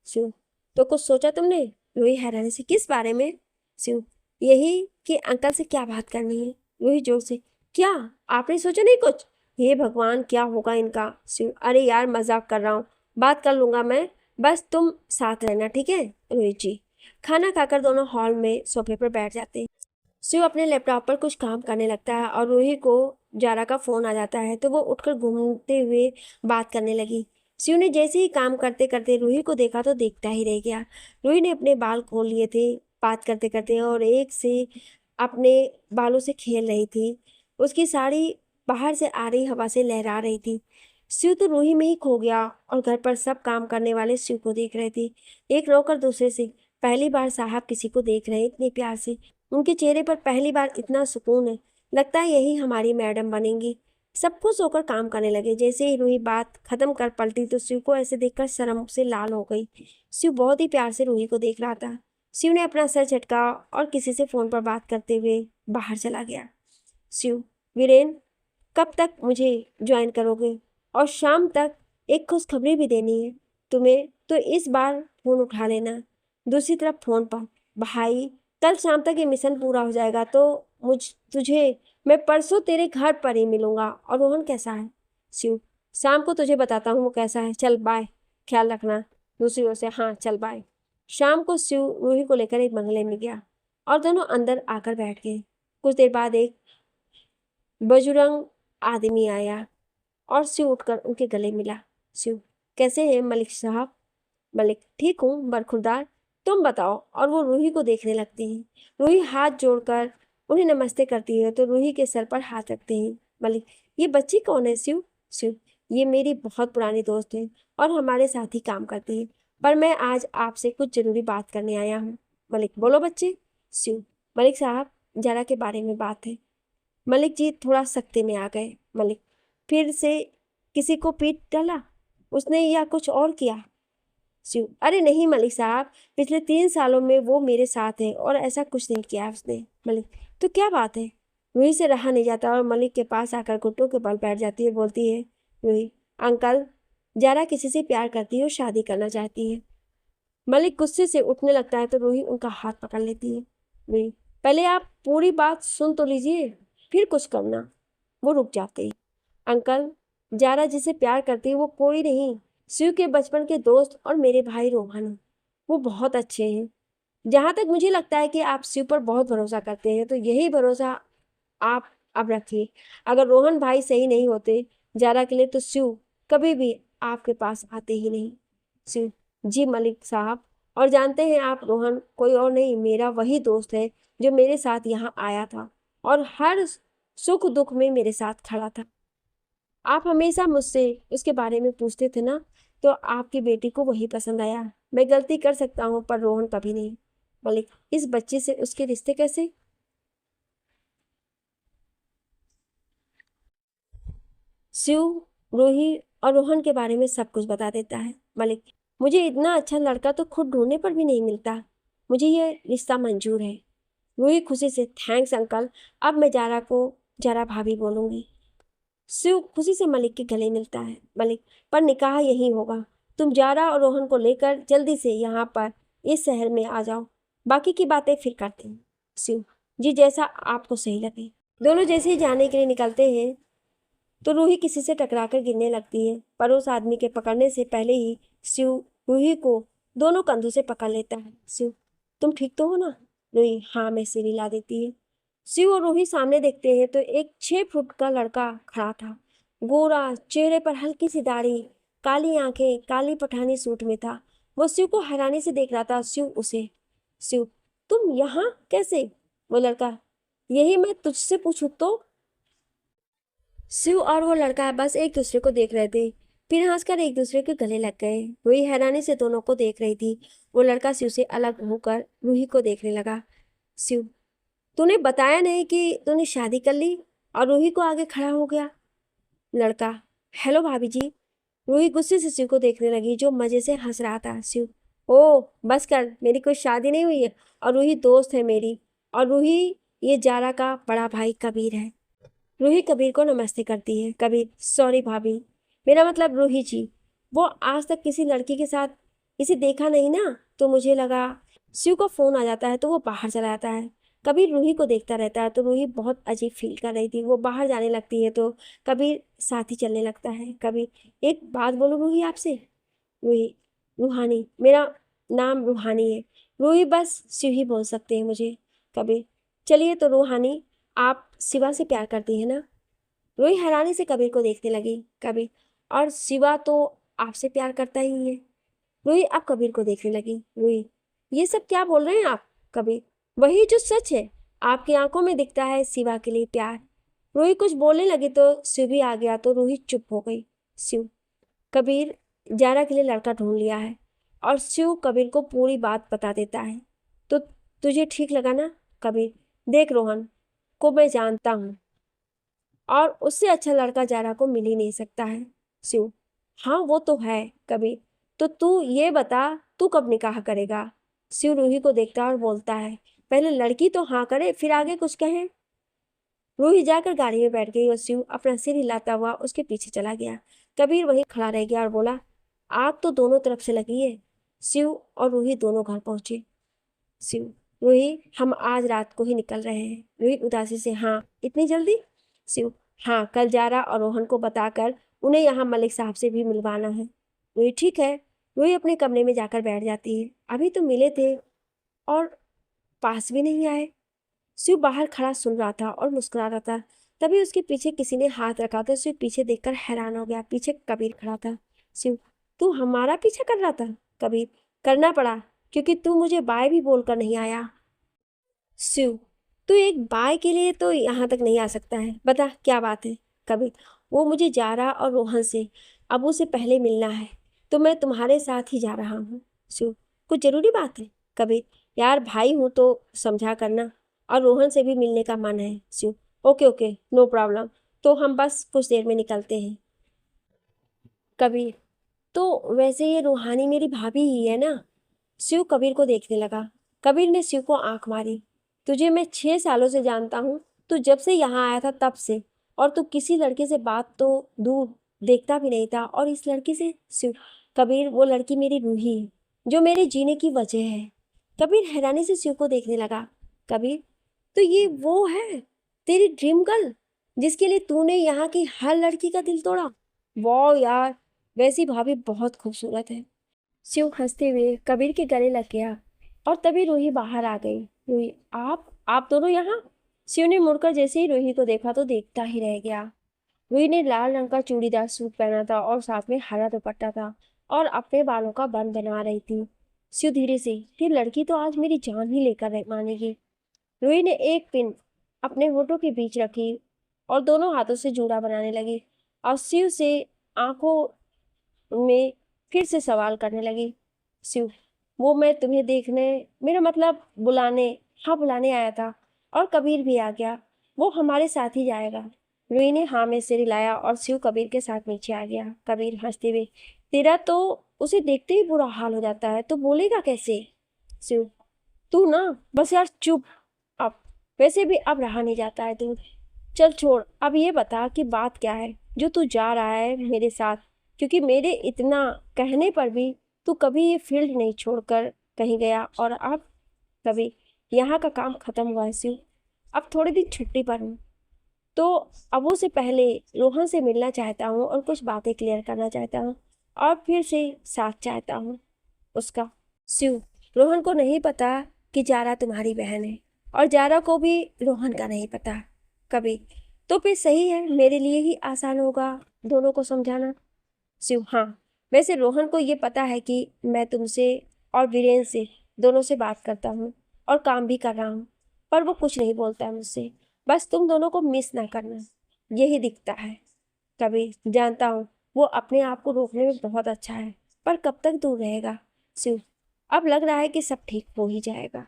[SPEAKER 1] शिव, तो कुछ सोचा तुमने? रूही हैरानी से, किस बारे में? शिव, यही कि अंकल से क्या बात करनी है। रूही जोर से, क्या आपने सोचा नहीं कुछ? हे भगवान, क्या होगा इनका। शिव, अरे यार मजाक कर रहा हूँ, बात कर लूंगा मैं, बस तुम साथ रहना, ठीक है? रूही, जी। खाना खाकर दोनों हॉल में सोफे पर बैठ जाते हैं। शिव अपने लैपटॉप पर कुछ काम करने लगता है और रूही को जारा का फोन आ जाता है तो वो उठकर घूमते हुए बात करने लगी। शिव ने जैसे ही काम करते करते रूही को देखा तो देखता ही रह गया। रूही ने अपने बाल खोल लिए थे, बात करते करते और एक से अपने बालों से खेल रही थी। उसकी साड़ी बाहर से आ रही हवा से लहरा रही थी। शिव तो रूही में ही खो गया और घर पर सब काम करने वाले शिव को देख रहे थे, एक नौकर दूसरे से। पहली बार साहब किसी को देख रहे हैं इतने प्यार से। उनके चेहरे पर पहली बार इतना सुकून है। लगता है यही हमारी मैडम बनेंगी। सब खुश होकर काम करने लगे। जैसे ही रूही बात खत्म कर पलटी तो शिव को ऐसे देखकर शर्म से लाल हो गई। शिव बहुत ही प्यार से रूही को देख रहा था। शिव ने अपना सर झटका और किसी से फोन पर बात करते हुए बाहर चला गया। शिव, वीरेन, कब तक मुझे ज्वाइन करोगे? और शाम तक एक खुशखबरी भी देनी है तुम्हें, तो इस बार फोन उठा लेना। दूसरी तरफ फोन पर, भाई कल शाम तक ये मिशन पूरा हो जाएगा तो मुझ तुझे मैं परसों तेरे घर पर ही मिलूंगा। और रोहन कैसा है? शिव, शाम को तुझे बताता हूँ वो कैसा है। चल बाय, ख्याल रखना। दूसरी ओर से, हाँ चल बाय। शाम को शिव रूही को लेकर एक बंगले में गया और दोनों अंदर आकर बैठ गए। कुछ देर बाद एक बुजुर्ग आदमी आया और शिव उठकर उनके गले मिला। शिव, कैसे हैं मलिक साहब? मलिक, ठीक हूँ बरखुरदार, तुम बताओ। और वो रूही को देखने लगती हैं। रूही हाथ जोड़कर उन्हें नमस्ते करती है तो रूही के सर पर हाथ रखते हैं। मलिक, ये बच्ची कौन है शिव? शिव, ये मेरी बहुत पुरानी दोस्त है और हमारे साथ ही काम करती है, पर मैं आज आपसे कुछ जरूरी बात करने आया हूँ। मलिक, बोलो बच्चे। शिव, मलिक साहब, जरा के बारे में बात है। मलिक जी थोड़ा सख्ते में आ गए। मलिक, फिर से किसी को पीट डाला उसने या कुछ और किया? शिव, अरे नहीं मलिक साहब, पिछले 3 सालों में वो मेरे साथ है और ऐसा कुछ नहीं किया उसने। मलिक, तो क्या बात है? रूही से रहा नहीं जाता और मलिक के पास आकर घुटनों के बल बैठ जाती है। बोलती है, रूही, अंकल, जारा किसी से प्यार करती है और शादी करना चाहती है। मलिक गुस्से से उठने लगता है तो रूही उनका हाथ पकड़ लेती है। रूही, पहले आप पूरी बात सुन तो लीजिए, फिर कुछ करना। वो रुक जाते हैं। अंकल, जारा जिसे प्यार करती है वो कोई नहीं, शिव के बचपन के दोस्त और मेरे भाई रोहन हैं। वो बहुत अच्छे हैं। जहाँ तक मुझे लगता है कि आप शिव पर बहुत भरोसा करते हैं तो यही भरोसा आप अब रखिए। अगर रोहन भाई सही नहीं होते जारा के लिए तो शिव कभी भी आपके पास आते ही नहीं। शिव, जी मलिक साहब, और जानते हैं आप, रोहन कोई और नहीं, मेरा वही दोस्त है जो मेरे साथ यहाँ आया था और हर सुख दुख में मेरे साथ खड़ा था। आप हमेशा मुझसे उसके बारे में पूछते थे ना, तो आपकी बेटी को वही पसंद आया। मैं गलती कर सकता हूँ पर रोहन कभी नहीं। मलिक, इस बच्चे से उसके रिश्ते कैसे? शिव रूही और रोहन के बारे में सब कुछ बता देता है। मलिक, मुझे इतना अच्छा लड़का तो खुद ढूंढने पर भी नहीं मिलता। मुझे ये रिश्ता मंजूर है। रूही खुशी से, थैंक्स अंकल, अब मैं जारा को जारा भाभी बोलूंगी। शिव खुशी से मलिक के गले मिलता है। मलिक, पर निकाह यही होगा। तुम जारा और रोहन को लेकर जल्दी से यहाँ पर इस शहर में आ जाओ, बाकी की बातें फिर करते हैं। शिव, जी जैसा आपको सही लगे। दोनों जैसे ही जाने के लिए निकलते हैं तो रूही किसी से टकराकर गिरने लगती है, पर उस आदमी के पकड़ने से पहले ही शिव रूही को दोनों कंधों से पकड़ लेता है। शिव, तुम ठीक तो हो ना? रूही, हाँ, मैं सिर हिला देती है। शिव और रूही सामने देखते हैं तो एक 6 फुट का लड़का खड़ा था। गोरा, चेहरे पर हल्की सी दाढ़ी, काली आंखें, काली पठानी सूट में था। वो शिव को हैरानी से देख रहा था। शिव उसे, शिव, तुम यहाँ कैसे? वो लड़का, यही मैं तुझसे पूछूं तो? शिव और वो लड़का बस एक दूसरे को देख रहे थे, फिर हंसकर एक दूसरे के गले लग गए। रूही हैरानी से दोनों को देख रही थी। वो लड़का शिव से अलग होकर रूही को देखने लगा। शिव, तूने बताया नहीं कि तूने शादी कर ली? और रूही को आगे खड़ा हो गया। लड़का, हेलो भाभी जी। रूही गुस्से से शिव को देखने लगी जो मजे से हंस रहा था। शिव, ओ बस कर, मेरी कोई शादी नहीं हुई है और रूही दोस्त है मेरी। और रूही, ये जारा का बड़ा भाई कबीर है। रूही कबीर को नमस्ते करती है। कबीर, सॉरी भाभी, मेरा मतलब रूही जी। वो आज तक किसी लड़की के साथ इसे देखा नहीं ना, तो मुझे लगा। शिव का फोन आ जाता है तो वो बाहर चला जाता है। कबीर रूही को देखता रहता है तो रूही बहुत अजीब फील कर रही थी। वो बाहर जाने लगती है तो कबीर साथ ही चलने लगता है। कबीर, एक बात बोलूं रूही आपसे? रूही, रूहानी, मेरा नाम रूहानी है। रूही, बस शिव ही बोल सकते हैं मुझे। कबीर, चलिए तो रूहानी, आप शिवा से प्यार करती है ना? रूही हैरानी से कबीर को देखने लगी। कबीर, और शिवा तो आपसे प्यार करता ही है। रूही अब कबीर को देखने लगी। रूही, ये सब क्या बोल रहे हैं आप? कबीर, वही जो सच है, आपकी आंखों में दिखता है शिवा के लिए प्यार। रूही कुछ बोलने लगी तो शिव भी आ गया तो रूही चुप हो गई। शिव, कबीर जारा के लिए लड़का ढूंढ लिया है। और शिव कबीर को पूरी बात बता देता है। तो तुझे ठीक लगा ना? कबीर, देख रोहन को मैं जानता हूँ और उससे अच्छा लड़का जारा को मिल ही नहीं सकता है। शिव, हाँ वो तो है। कबीर, तो तू ये बता तू कब निकाह करेगा? शिव रूही को देखता है और बोलता है, पहले लड़की तो हाँ करे फिर आगे कुछ कहे। रूही जाकर गाड़ी में बैठ गई और शिव अपना सिर हिलाता हुआ उसके पीछे चला गया। कबीर वहीं खड़ा रह गया और बोला, आग तो दोनों तरफ से लगी है। शिव और रूही दोनों घर पहुंचे। शिव, रूही हम आज रात को ही निकल रहे हैं। रूही उदासी से, हाँ इतनी जल्दी? शिव, हाँ कल जारा और रोहन को बताकर उन्हें यहाँ मलिक साहब से भी मिलवाना है। रूही, ठीक है। रूही अपने कमरे में जाकर बैठ जाती है। अभी तो मिले थे और पास भी नहीं आए। शिव बाहर खड़ा सुन रहा था और मुस्कुरा रहा था। तभी उसके पीछे किसी ने हाथ रखा तो शिव पीछे देखकर हैरान हो गया। पीछे कबीर खड़ा था। शिव, तू हमारा पीछा कर रहा था? कबीर, करना पड़ा क्योंकि तू मुझे बाय भी बोलकर नहीं आया। शिव, तू एक बाय के लिए तो यहाँ तक नहीं आ सकता है, बता क्या बात है? कबीर, वो मुझे जारा और रोहन से अबू से पहले मिलना है तो मैं तुम्हारे साथ ही जा रहा हूँ। शिव, कुछ जरूरी बात है? कबीर, यार भाई हूँ तो समझा करना, और रोहन से भी मिलने का मन है। Shiv, okay okay no problem, तो हम बस कुछ देर में निकलते हैं। कबीर, तो वैसे ये रूहानी मेरी भाभी ही है ना? शिव कबीर को देखने लगा। कबीर ने शिव को आंख मारी। तुझे मैं 6 सालों से जानता हूँ, तू जब से यहाँ आया था तब से, और तू किसी लड़के से बात तो दूर देखता भी नहीं था, और इस लड़की से? शिव, कबीर, वो लड़की मेरी रूही है जो मेरे जीने की वजह है। कबीर हैरानी से शिव को देखने लगा। कबीर, तो ये वो है तेरी ड्रीम गर्ल जिसके लिए तूने यहाँ की हर लड़की का दिल तोड़ा? वाह यार, वैसी भाभी बहुत खूबसूरत है। शिव हंसते हुए कबीर के गले लग गया और तभी रूही बाहर आ गई। रूही, आप दोनों यहाँ? शिव ने मुड़कर जैसे ही रूही को देखा तो देखता ही रह गया। रूही ने लाल रंग का चूड़ीदार सूट पहना था और साथ में हरा दुपट्टा था और अपने बालों का बन बना रही थी। शिव धीरे से, ये लड़की तो आज मेरी जान ही लेकर मानेगी। रूही ने एक पिन अपने होठों के बीच रखी और दोनों हाथों से जूड़ा बनाने लगी और शिव से आंखों में फिर से सवाल करने लगी। शिव, वो मैं तुम्हें देखने, मेरा मतलब बुलाने, हाँ बुलाने आया था, और कबीर भी आ गया, वो हमारे साथ ही जाएगा। रूही ने हाँ में सिर हिलाया और शिव कबीर के साथ नीचे आ गया। कबीर हंसते हुए, तेरा तो उसे देखते ही बुरा हाल हो जाता है, तो बोलेगा कैसे? शिव, तू ना बस यार चुप। अब वैसे भी अब रहा नहीं जाता है तू, चल छोड़। अब ये बता कि बात क्या है जो तू जा रहा है मेरे साथ, क्योंकि मेरे इतना कहने पर भी तू कभी ये फील्ड नहीं छोड़कर कहीं गया, और अब कभी यहाँ का काम खत्म हुआ है शिव, अब थोड़े दिन छुट्टी पर हूँ, तो अबू से पहले रोहन से मिलना चाहता हूँ और कुछ बातें क्लियर करना चाहता हूँ और फिर से साथ चाहता हूँ उसका। शिव, रोहन को नहीं पता कि जारा तुम्हारी बहन है और जारा को भी रोहन का नहीं पता। कभी तो फिर सही है, मेरे लिए ही आसान होगा दोनों को समझाना। शिव, हाँ वैसे रोहन को ये पता है कि मैं तुमसे और वीरेन से दोनों से बात करता हूँ और काम भी कर रहा हूँ, पर वो कुछ नहीं बोलता है मुझसे, बस तुम दोनों को मिस ना करना यही दिखता है। कभी जानता हूँ वो अपने आप को रोकने में बहुत अच्छा है, पर कब तक दूर रहेगा? शिव, अब लग रहा है कि सब ठीक हो ही जाएगा।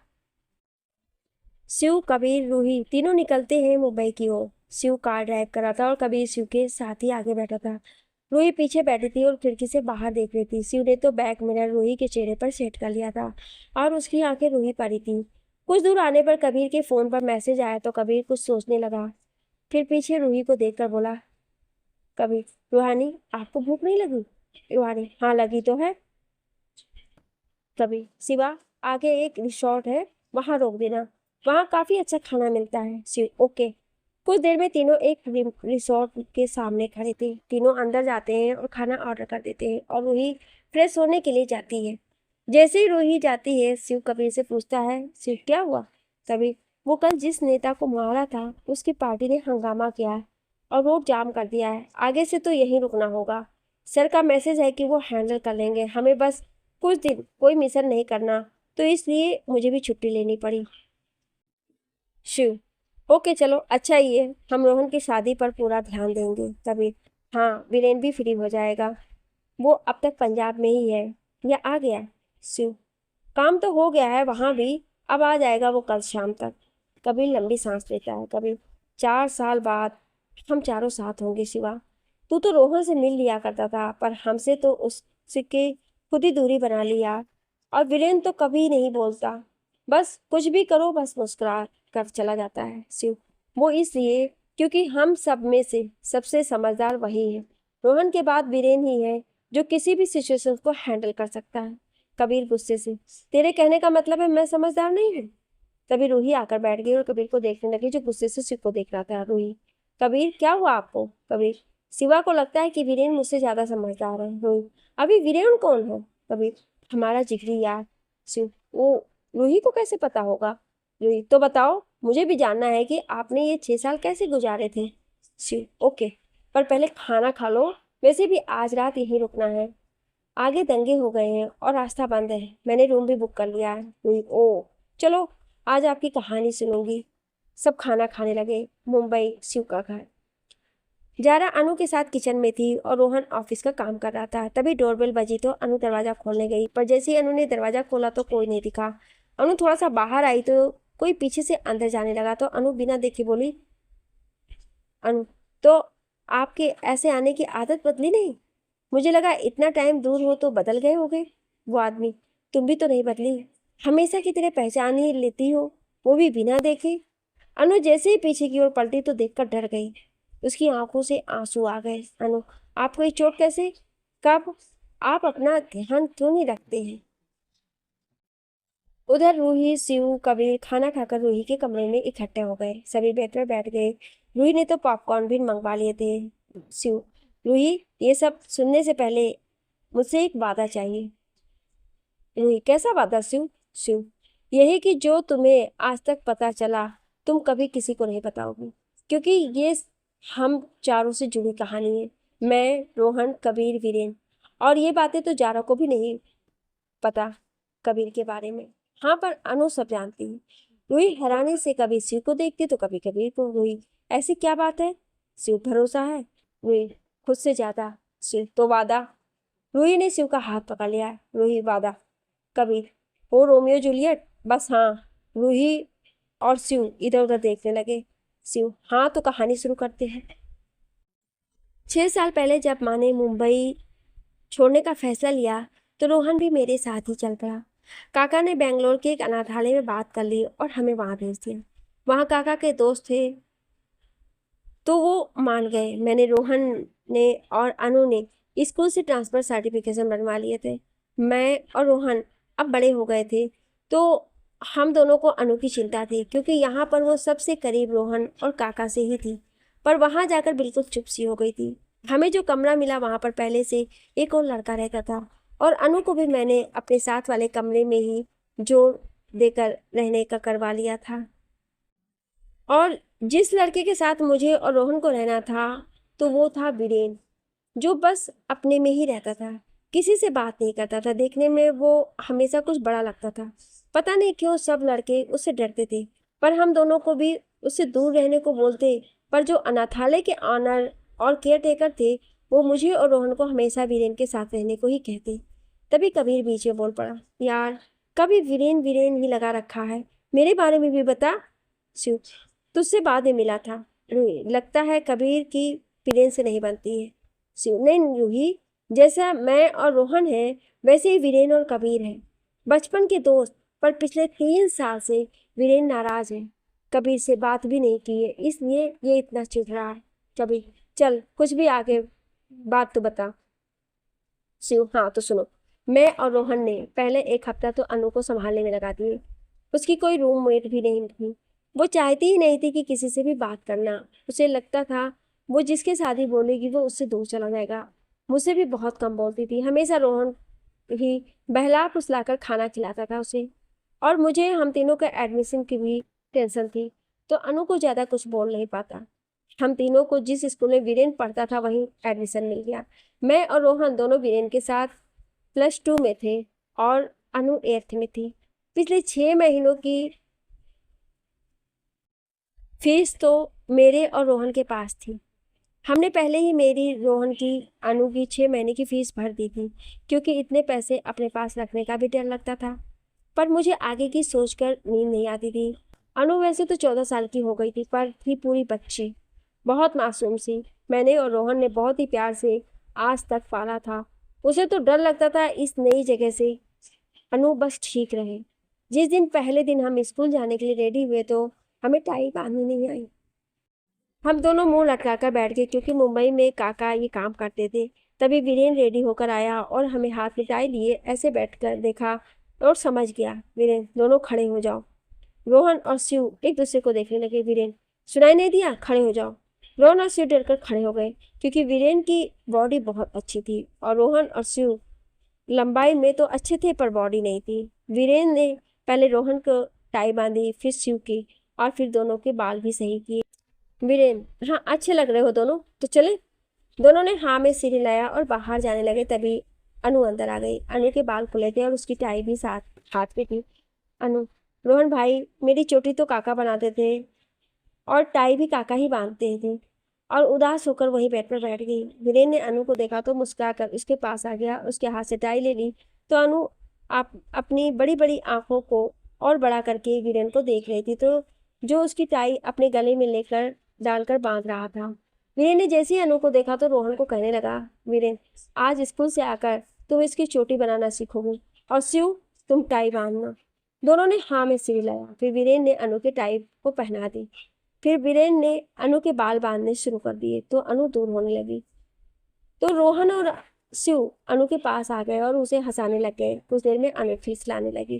[SPEAKER 1] शिव, कबीर, रूही तीनों निकलते हैं मुंबई की ओर। शिव कार ड्राइव कर रहा था और कबीर शिव के साथ ही आगे बैठा था। रूही पीछे बैठी थी और खिड़की से बाहर देख रही थी। शिव ने तो बैक मिरर रूही के चेहरे पर सेट कर लिया था और उसकी आंखें रूही पर ही थी। कुछ दूर आने पर कबीर के फोन पर मैसेज आया तो कबीर कुछ सोचने लगा, फिर पीछे रूही को देखकर बोला, कबीर, रूहानी आपको भूख नहीं लगी? रूहानी, हाँ लगी तो है। कबीर, शिवा आगे एक रिसोर्ट है, वहां रोक देना, वहां काफी अच्छा खाना मिलता है। शिव, ओके। कुछ देर में तीनों एक रिसोर्ट के सामने खड़े थे। तीनों अंदर जाते हैं और खाना ऑर्डर कर देते हैं और रूही फ्रेश होने के लिए जाती है। जैसे ही रूही जाती है शिव कबीर से पूछता है, शिव क्या हुआ? कबीर, वो कल जिस नेता को मारा था उसकी पार्टी ने हंगामा किया है और रोड जाम कर दिया है, आगे से तो यहीं रुकना होगा। सर का मैसेज है कि वो हैंडल कर लेंगे, हमें बस कुछ दिन कोई मिशन नहीं करना तो इसलिए मुझे भी छुट्टी लेनी पड़ी। शिव: ओके चलो, अच्छा ही है, हम रोहन की शादी पर पूरा ध्यान देंगे। कबीर: हाँ, वीरेन भी फ्री हो जाएगा, वो अब तक पंजाब में ही है या आ गया? शिव: काम तो हो गया है वहां भी, अब आ जाएगा वो कल शाम तक। कबीर लंबी सांस लेता है। कबीर: 4 साल बाद हम चारों साथ होंगे शिवा। तू तो रोहन से मिल लिया करता था, पर हमसे तो उसके खुद ही दूरी बना लिया। और वीरेन तो कभी नहीं बोलता, बस कुछ भी करो बस मुस्कुरा कर चला जाता है। शिव: वो इसलिए क्योंकि हम सब में से सबसे समझदार वही है। रोहन के बाद वीरेन ही है जो किसी भी सिचुएशन को हैंडल कर सकता है। कबीर गुस्से से: तेरे कहने का मतलब है मैं समझदार नहीं हूँ? तभी रूही आकर बैठ गई और कबीर को देखने लगी, जो गुस्से से शिव को देख रहा था। रूही: कबीर क्या हुआ आपको? कबीर: शिवा को लगता है कि वीरेन मुझसे ज्यादा समझदार है। रूही: अभी वीरेन कौन है? कबीर: हमारा जिगरी यार। शिव: वो रूही को कैसे पता होगा? रूही: तो बताओ, मुझे भी जानना है कि आपने ये 6 साल कैसे गुजारे थे। शिव: ओके, पर पहले खाना खा लो, वैसे भी आज रात यहीं रुकना है, आगे दंगे हो गए हैं और रास्ता बंद है, मैंने रूम भी बुक कर लिया है। रूही: ओ चलो, आज आपकी कहानी सुनूंगी। सब खाना खाने लगे। मुंबई, शिव का घर। जारा अनु के साथ किचन में थी और रोहन ऑफिस का काम कर रहा था। तभी डोरबेल बजी तो अनु दरवाजा खोलने गई, पर जैसे ही अनु ने दरवाजा खोला तो कोई नहीं दिखा। अनु थोड़ा सा बाहर आई तो कोई पीछे से अंदर जाने लगा, तो अनु बिना देखे बोली, अनु तो आपके ऐसे आने की आदत बदली नहीं? मुझे लगा इतना टाइम दूर हो तो बदल गए होगे। वो आदमी: तुम भी तो नहीं बदली, हमेशा की तरह पहचान ही लेती हो, वो भी बिना देखे। अनु जैसे ही पीछे की ओर पलटी तो देखकर डर गई, उसकी आंखों से आंसू आ गए। अनु: आपको ये चोट कैसे, कब? आप अपना ध्यान क्यों नहीं रखते हैं? उधर रूही, शिव, कबीर खाना खाकर रूही के कमरे में इकट्ठे हो गए। सभी बेड पर बैठ गए। रूही ने तो पॉपकॉर्न भी मंगवा लिए थे। शिव: रूही, ये सब सुनने से पहले मुझसे एक वादा चाहिए। रूही: कैसा वादा शिव? शिव: यही कि जो तुम्हें आज तक पता चला तुम कभी किसी को नहीं बताओगी, क्योंकि ये हम चारों से जुड़ी कहानी है। मैं, रोहन, कबीर, वीरेन, और ये बातें तो जारा को भी नहीं पता कबीर के बारे में। हाँ, पर अनु सब जानती है। रूही हैरानी से कभी शिव को देखती तो कभी कबीर को। रूही: ऐसी क्या बात है? शिव: भरोसा है। रूही: खुद से ज्यादा। शिव: तो वादा? रूही ने शिव का हाथ पकड़ लिया। रूही: वादा। कबीर: वो रोमियो जूलियट? बस हाँ। रूही और शिव इधर उधर देखने लगे। शिव: हाँ, तो कहानी शुरू करते हैं। 6 साल पहले जब माँ ने मुंबई छोड़ने का फैसला लिया तो रोहन भी मेरे साथ ही चल पड़ा। काका ने बेंगलोर के एक अनाथालय में बात कर ली और हमें वहां भेज दिया। वहां काका के दोस्त थे तो वो मान गए। मैंने, रोहन ने और अनु ने स्कूल से ट्रांसफर सर्टिफिकेशन बनवा लिए थे। मैं और रोहन अब बड़े हो गए थे, तो हम दोनों को अनु की चिंता थी, क्योंकि यहाँ पर वो सबसे करीब रोहन और काका से ही थी। पर वहां जाकर बिल्कुल चुप सी हो गई थी। हमें जो कमरा मिला वहां पर पहले से एक और लड़का रहता था, और अनु को भी मैंने अपने साथ वाले कमरे में ही जोड़ देकर रहने का करवा लिया था। और जिस लड़के के साथ मुझे और रोहन को रहना था तो वो था वीरेन, जो बस अपने में ही रहता था, किसी से बात नहीं करता था। देखने में वो हमेशा कुछ बड़ा लगता था। पता नहीं क्यों सब लड़के उससे डरते थे, पर हम दोनों को भी उससे दूर रहने को बोलते। पर जो अनाथालय के ऑनर और केयर टेकर थे वो मुझे और रोहन को हमेशा वीरेन के साथ रहने को ही कहते। तभी कबीर बीच में बोल पड़ा, यार कभी वीरेन वीरेन ही लगा रखा है, मेरे बारे में भी बता। शिव: तुझसे बाद में मिला था। रूही: लगता है कबीर की वीरेन से नहीं बनती है। शिव: नहीं रूही, जैसा मैं और रोहन है वैसे ही वीरेन और कबीर है, बचपन के दोस्त। पर पिछले 3 साल से वीरेन नाराज है, कबीर से बात भी नहीं की है, इसलिए ये इतना चिढ़ रहा है। कबीर: चल कुछ भी आगे बात तो बता। शिव: हाँ तो सुनो, मैं और रोहन ने पहले एक हफ्ता तो अनु को संभालने में लगा दिए। उसकी कोई रूममेट भी नहीं थी। वो चाहती ही नहीं थी कि किसी से भी बात करना। उसे लगता था वो जिसके शादी बोलेगी वो उससे दूर चला जाएगा। मुझसे भी बहुत कम बोलती थी। हमेशा रोहन ही बहला फुसलाकर खाना खिलाता था उसे। और मुझे हम तीनों के एडमिशन की भी टेंशन थी, तो अनु को ज़्यादा कुछ बोल नहीं पाता। हम तीनों को जिस स्कूल में वीरेन पढ़ता था वहीं एडमिशन मिल गया। मैं और रोहन दोनों वीरेन के साथ +2 में थे और अनु 8th में थी। पिछले 6 महीनों की फीस तो मेरे और रोहन के पास थी। हमने पहले ही मेरी, रोहन की, अनु की 6 महीने की फीस भर दी थी, क्योंकि इतने पैसे अपने पास रखने का भी डर लगता था। पर मुझे आगे की सोचकर नींद नहीं आती थी। अनु वैसे तो 14 साल की हो गई थी, पर थी पूरी बच्ची, बहुत मासूम सी। मैंने और रोहन ने बहुत ही प्यार से आज तक पाला था। उसे तो डर लगता था इस नई जगह से। अनु बस ठीक रहे। जिस दिन, पहले दिन हम स्कूल जाने के लिए रेडी हुए तो हमें टाई बांधनी नहीं आई। हम दोनों मुंह लटकाकर बैठ गए, क्योंकि मुंबई में काका ये काम करते थे। तभी वीरेन रेडी होकर आया और हमें हाथ में टाई लिए ऐसे बैठकर देखा और समझ गया। वीरेन, दोनों खड़े हो जाओ। रोहन और शिव एक दूसरे को देखने लगे। वीरेन, सुनाई नहीं दिया? खड़े हो जाओ। रोहन और शिव डरकर खड़े हो गए, क्योंकि वीरेन की बॉडी बहुत अच्छी थी और रोहन और शिव लंबाई में तो अच्छे थे, पर बॉडी नहीं थी। वीरेन ने पहले रोहन को टाई बांधी, फिर शिव की, और फिर दोनों के बाल भी सही किए। वीरेन, हाँ अच्छे लग रहे हो दोनों, तो चले। दोनों ने हाँ में सिर हिलाया और बाहर जाने लगे। तभी अनु अंदर आ गई। अनु के बाल खुले थे और उसकी टाई भी साथ हाथ में थी। अनु, रोहन भाई, मेरी चोटी तो काका बनाते थे और टाई भी काका ही बांधते थे। और उदास होकर वहीं बेड पर बैठ गई। वीरेन ने अनु को देखा तो मुस्कुराकर उसके पास आ गया, उसके हाथ से टाई ले ली। तो अनु आप अपनी बड़ी बड़ी आंखों को और बड़ा करके वीरेन को देख रही थी, तो जो उसकी टाई अपने गले में लेकर डालकर बांध रहा था। वीरेन ने जैसे ही अनु को देखा तो रोहन को कहने लगा, वीरेन, आज स्कूल से आकर तुम इसकी चोटी बनाना सीखोगे, और शिव, तुम टाई बांधना। दोनों ने हाँ में सिर हिलाया। फिर वीरेन ने अनु के टाई को पहना दी। फिर वीरेन ने अनु के बाल बांधने शुरू कर दिए, तो अनु दूर होने लगी। तो रोहन और शिव अनु के पास आ गए और उसे हंसाने लग गए। कुछ देर में अनु फीसलाने लगी।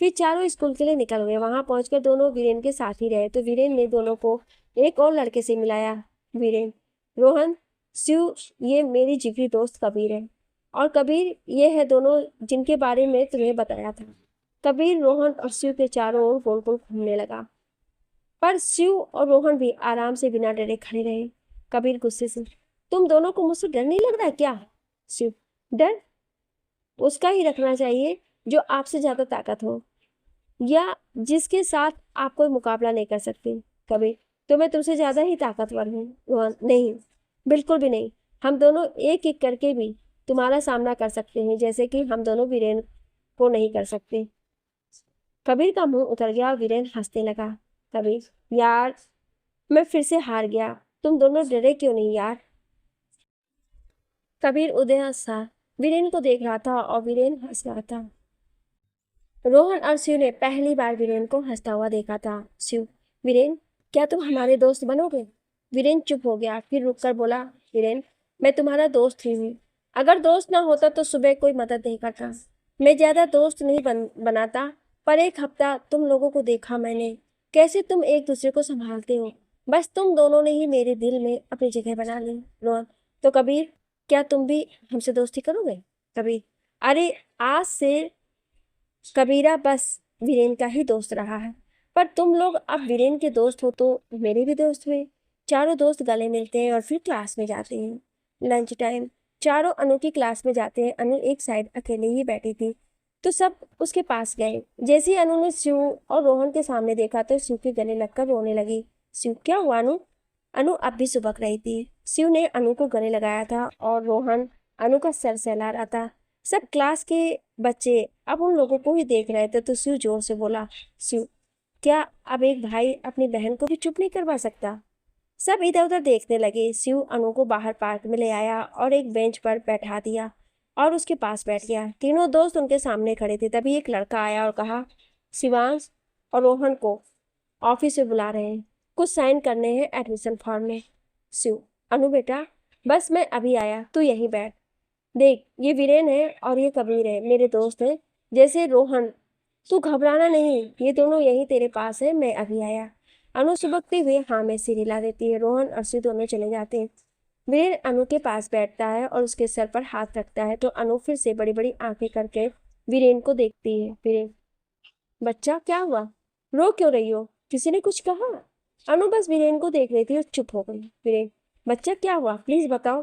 [SPEAKER 1] फिर चारों स्कूल के लिए निकल गए। वहां पहुंचकर दोनों वीरेन के साथ ही रहे। तो वीरेन ने दोनों को एक और लड़के से मिलाया। वीरेन, रोहन, शिव, ये मेरी जिगरी दोस्त कबीर है, और कबीर ये है दोनों जिनके बारे में तुम्हें बताया था। कबीर रोहन और शिव के चारों ओर गोल गोल घूमने लगा, पर शिव और रोहन भी आराम से बिना डरे खड़े रहे। कबीर गुस्से से, तुम दोनों को मुझसे डर नहीं लग रहा क्या? शिव, डर उसका ही रखना चाहिए जो आपसे ज्यादा ताकत हो, या जिसके साथ आप कोई मुकाबला नहीं कर सकते। कबीर, तो मैं तुमसे ज्यादा ही ताकतवर हूँ। रोहन, नहीं, बिल्कुल भी नहीं। हम दोनों एक एक करके भी तुम्हारा सामना कर सकते हैं, जैसे कि हम दोनों वीरेन को नहीं कर सकते। कबीर का मुंह उतर गया और वीरेन हंसने लगा। कबीर, यार, मैं फिर से हार गया। तुम दोनों डरे क्यों नहीं यार? कबीर उदय सा वीरेन को देख रहा था और वीरेन हंस रहा था। रोहन और शिव ने पहली बार वीरेन को हंसता हुआ देखा था। शिव, वीरेन, क्या तुम हमारे दोस्त बनोगे? वीरेन चुप हो गया, फिर रुककर बोला, वीरेन, मैं तुम्हारा दोस्त ही हूँ। अगर दोस्त ना होता तो सुबह कोई मदद नहीं करता। मैं ज्यादा दोस्त नहीं बनाता, पर एक हफ्ता तुम लोगों को देखा मैंने, कैसे तुम एक दूसरे को संभालते हो। बस तुम दोनों ने ही मेरे दिल में अपनी जगह बना ली। रोहन, तो कबीर, क्या तुम भी हमसे दोस्ती करोगे? कबीर, अरे आज से कबीरा बस वीरेन का ही दोस्त रहा है, पर तुम लोग अब वीरेन के दोस्त हो तो मेरे भी दोस्त हुए। चारों दोस्त गले मिलते हैं और फिर क्लास में जाते हैं। लंच टाइम, चारों अनु की क्लास में जाते हैं। अनु एक साइड अकेले ही बैठी थी, तो सब उसके पास गए। जैसे ही अनु ने शिव और रोहन के सामने देखा तो शिव के गले लगकर रोने लगी। शिव, क्या हुआ अनु? अनु अब भी सुबक रही थी। शिव ने अनु को गले लगाया था और रोहन अनु का सर सहला रहा था। सब क्लास के बच्चे अब उन लोगों को ही देख रहे थे, तो शिव जोर से बोला, शिव, क्या अब एक भाई अपनी बहन को भी चुप नहीं करवा सकता? सब इधर उधर देखने लगे। शिव अनु को बाहर पार्क में ले आया और एक बेंच पर बैठा दिया और उसके पास बैठ गया। तीनों दोस्त उनके सामने खड़े थे। तभी एक लड़का आया और कहा, शिवांश और रोहन को ऑफिस में बुला रहे हैं, कुछ साइन करने हैं एडमिशन फॉर्म में। शिव, अनु बेटा, बस मैं अभी आया, तू यहीं बैठ। देख, ये वीरेन है और ये कबीर है, मेरे दोस्त हैं। जैसे रोहन, तू घबराना नहीं, ये दोनों यहीं तेरे पास है, मैं अभी आया। अनु सुबकते हुए हाँ में सिर हिला देती है। रोहन और शिव दोनों चले जाते हैं। वीरेन अनु के पास बैठता है और उसके सर पर हाथ रखता है, तो अनु फिर से बड़ी बड़ी आंखें करके वीरेन को देखती है। वीरेन, बच्चा, क्या हुआ? रो क्यों रही हो? किसी ने कुछ कहा? अनु बस वीरेन को देख रही थी और चुप हो गई। वीरेन, बच्चा, क्या हुआ, प्लीज बताओ।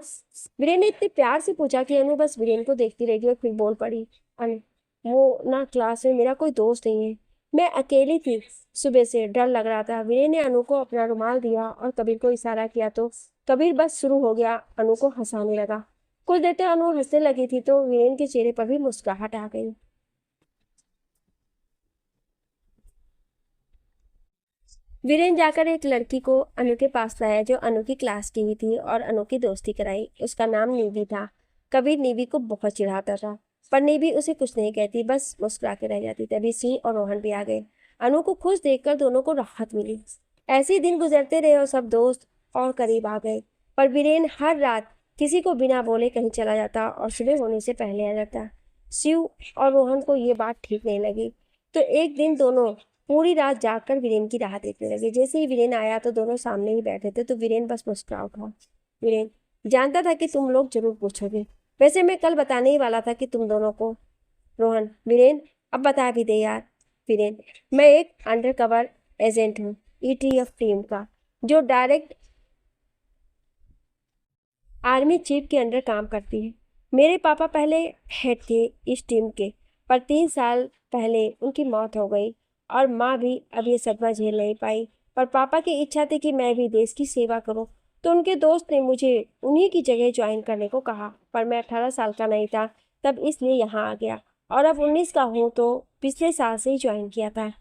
[SPEAKER 1] वीरेन ने इतने प्यार से पूछा कि अनु बस वीरेन को देखती रह गई और फिर बोल पड़ी, अनु, वो ना क्लास में मेरा कोई दोस्त नहीं है, मैं अकेली थी। सुबह से डर लग रहा था। वीरेन ने अनु को अपना रुमाल दिया और कबीर को इशारा किया तो कबीर बस शुरू हो गया अनु को हंसाने लगा। कुछ देर तक अनु हंसने लगी थी तो वीरेन के चेहरे पर भी मुस्कुराहट आ गई। वीरेन जाकर एक लड़की को अनु के पास लाया जो अनु की क्लास की हुई थी और अनु की दोस्ती कराई। उसका नाम निधि था। कबीर निधि को बहुत चिढ़ाता था पर निधि उसे कुछ नहीं कहती, बस मुस्कुरा के रह जाती। तभी सिंह और रोहन भी आ गए। अनु को खुश देखकर दोनों को राहत मिली। ऐसे ही दिन गुजरते रहे और सब दोस्त और करीब आ गए। पर वीरेन हर रात किसी को बिना बोले कहीं चला जाता और सुबह होने से पहले आ जाता। शिव और रोहन को ये बात ठीक नहीं लगी तो एक दिन दोनों पूरी रात जागकर वीरेन की राह देखने लगे। जैसे ही वीरेन आया तो दोनों सामने ही बैठे थे तो वीरेन बस मुस्कुरा उठा। वीरेन जानता था कि तुम लोग जरूर पूछोगे, वैसे मैं कल बताने ही वाला था कि तुम दोनों को। रोहन वीरेन अब बता भी दे यार। वीरेन मैं एक अंडरकवर एजेंट हूँ ETF टीम का, जो डायरेक्ट आर्मी चीफ के अंडर काम करती है। मेरे पापा पहले हेड थे इस टीम के, पर 3 साल पहले उनकी मौत हो गई और माँ भी अब ये सदमा झेल नहीं पाई। पर पापा की इच्छा थी कि मैं भी देश की सेवा करूं, तो उनके दोस्त ने मुझे उन्हीं की जगह ज्वाइन करने को कहा। पर मैं 18 साल का नहीं था तब, इसलिए यहाँ आ गया और अब 19 का हूँ तो पिछले साल से ही ज्वाइन किया था।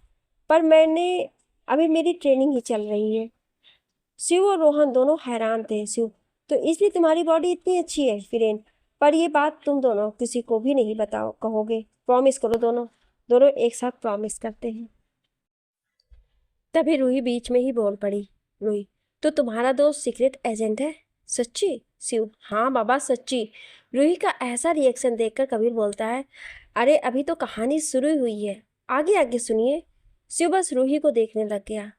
[SPEAKER 1] पर मैंने अभी मेरी ट्रेनिंग ही चल रही है। शिव और रोहन दोनों हैरान थे। शिव तो इसलिए तुम्हारी बॉडी इतनी अच्छी है वीरेन, पर ये बात तुम दोनों किसी को भी नहीं बताओ कहोगे? प्रॉमिस करो। दोनों दोनों एक साथ प्रॉमिस करते हैं। तभी रूही बीच में ही बोल पड़ी। रूही तो तुम्हारा दोस्त सीक्रेट एजेंट है? सच्ची? शिव हाँ बाबा सच्ची। रूही का ऐसा रिएक्शन देखकर कबीर बोलता है, अरे अभी तो कहानी शुरू ही हुई है, आगे आगे सुनिए। शिव बस रूही को देखने लग गया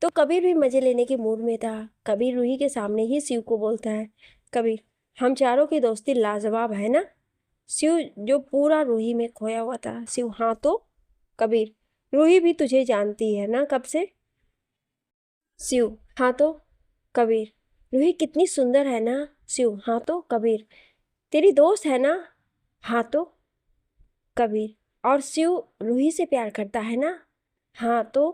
[SPEAKER 1] तो कबीर भी मजे लेने के मूड में था। कबीर रूही के सामने ही शिव को बोलता है, कबीर हम चारों की दोस्ती लाजवाब है ना? शिव जो पूरा रूही में खोया हुआ था। शिव हाँ तो? कबीर रूही भी तुझे जानती है ना कब से? शिव हाँ तो? कबीर रूही कितनी सुंदर है ना? शिव हाँ तो? कबीर तेरी दोस्त है ना? हाँ तो? कबीर और शिव रूही से प्यार करता है ना? हाँ तो?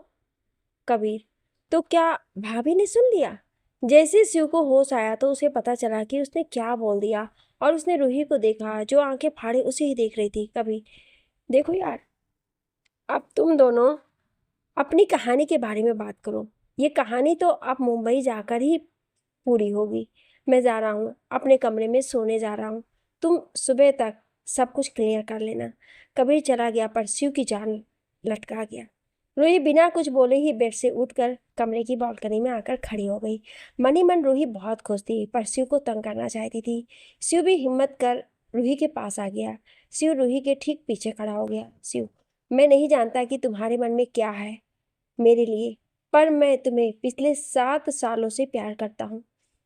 [SPEAKER 1] कबीर तो क्या भाभी ने सुन लिया? जैसे शिव को होश आया तो उसे पता चला कि उसने क्या बोल दिया और उसने रूही को देखा जो आंखें फाड़े उसे ही देख रही थी। कबीर देखो यार, अब तुम दोनों अपनी कहानी के बारे में बात करो। ये कहानी तो अब मुंबई जाकर ही पूरी होगी। मैं जा रहा हूँ, अपने कमरे में सोने जा रहा हूँ। तुम सुबह तक सब कुछ क्लियर कर लेना। कबीर चला गया पर शिव की जान लटका गया। रूही बिना कुछ बोले ही बेड से उठकर कमरे की बालकनी में आकर खड़ी हो गई। मनी मन रूही बहुत खुश थी पर शिव को तंग करना चाहती थी। शिव भी हिम्मत कर रूही के पास आ गया। शिव रूही के ठीक पीछे खड़ा हो गया। शिव मैं नहीं जानता कि तुम्हारे मन में क्या है मेरे लिए, पर मैं तुम्हें पिछले 7 सालों से प्यार करता हूँ,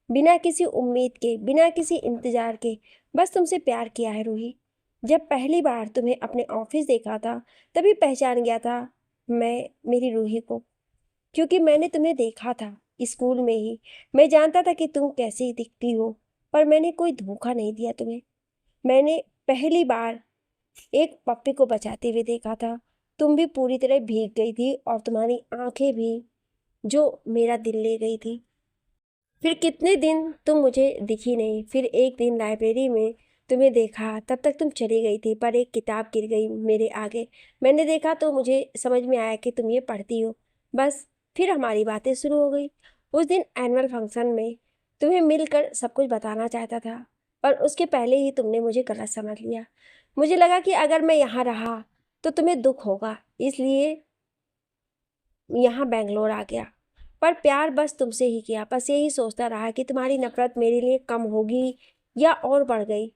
[SPEAKER 1] बिना किसी उम्मीद के, बिना किसी इंतजार के, बस तुमसे प्यार किया है रूही। जब पहली बार तुम्हें अपने ऑफिस देखा था तभी पहचान गया था मैं मेरी रूही को, क्योंकि मैंने तुम्हें देखा था स्कूल में ही। मैं जानता था कि तुम कैसी दिखती हो, पर मैंने कोई धोखा नहीं दिया तुम्हें। मैंने पहली बार एक पप्पी को बचाते हुए देखा था। तुम भी पूरी तरह भीग गई थी और तुम्हारी आंखें भी, जो मेरा दिल ले गई थी। फिर कितने दिन तुम मुझे दिखी नहीं। फिर एक दिन लाइब्रेरी में तुम्हें देखा, तब तक तुम चली गई थी पर एक किताब गिर गई मेरे आगे। मैंने देखा तो मुझे समझ में आया कि तुम ये पढ़ती हो। बस फिर हमारी बातें शुरू हो गई। उस दिन एनुअल फंक्शन में तुम्हें मिलकर सब कुछ बताना चाहता था, पर उसके पहले ही तुमने मुझे गलत समझ लिया। मुझे लगा कि अगर मैं यहाँ रहा तो तुम्हें दुख होगा, इसलिए यहाँ बेंगलोर आ गया। पर प्यार बस तुमसे ही किया, बस यही सोचता रहा कि तुम्हारी नफरत मेरे लिए कम होगी या और बढ़ गई।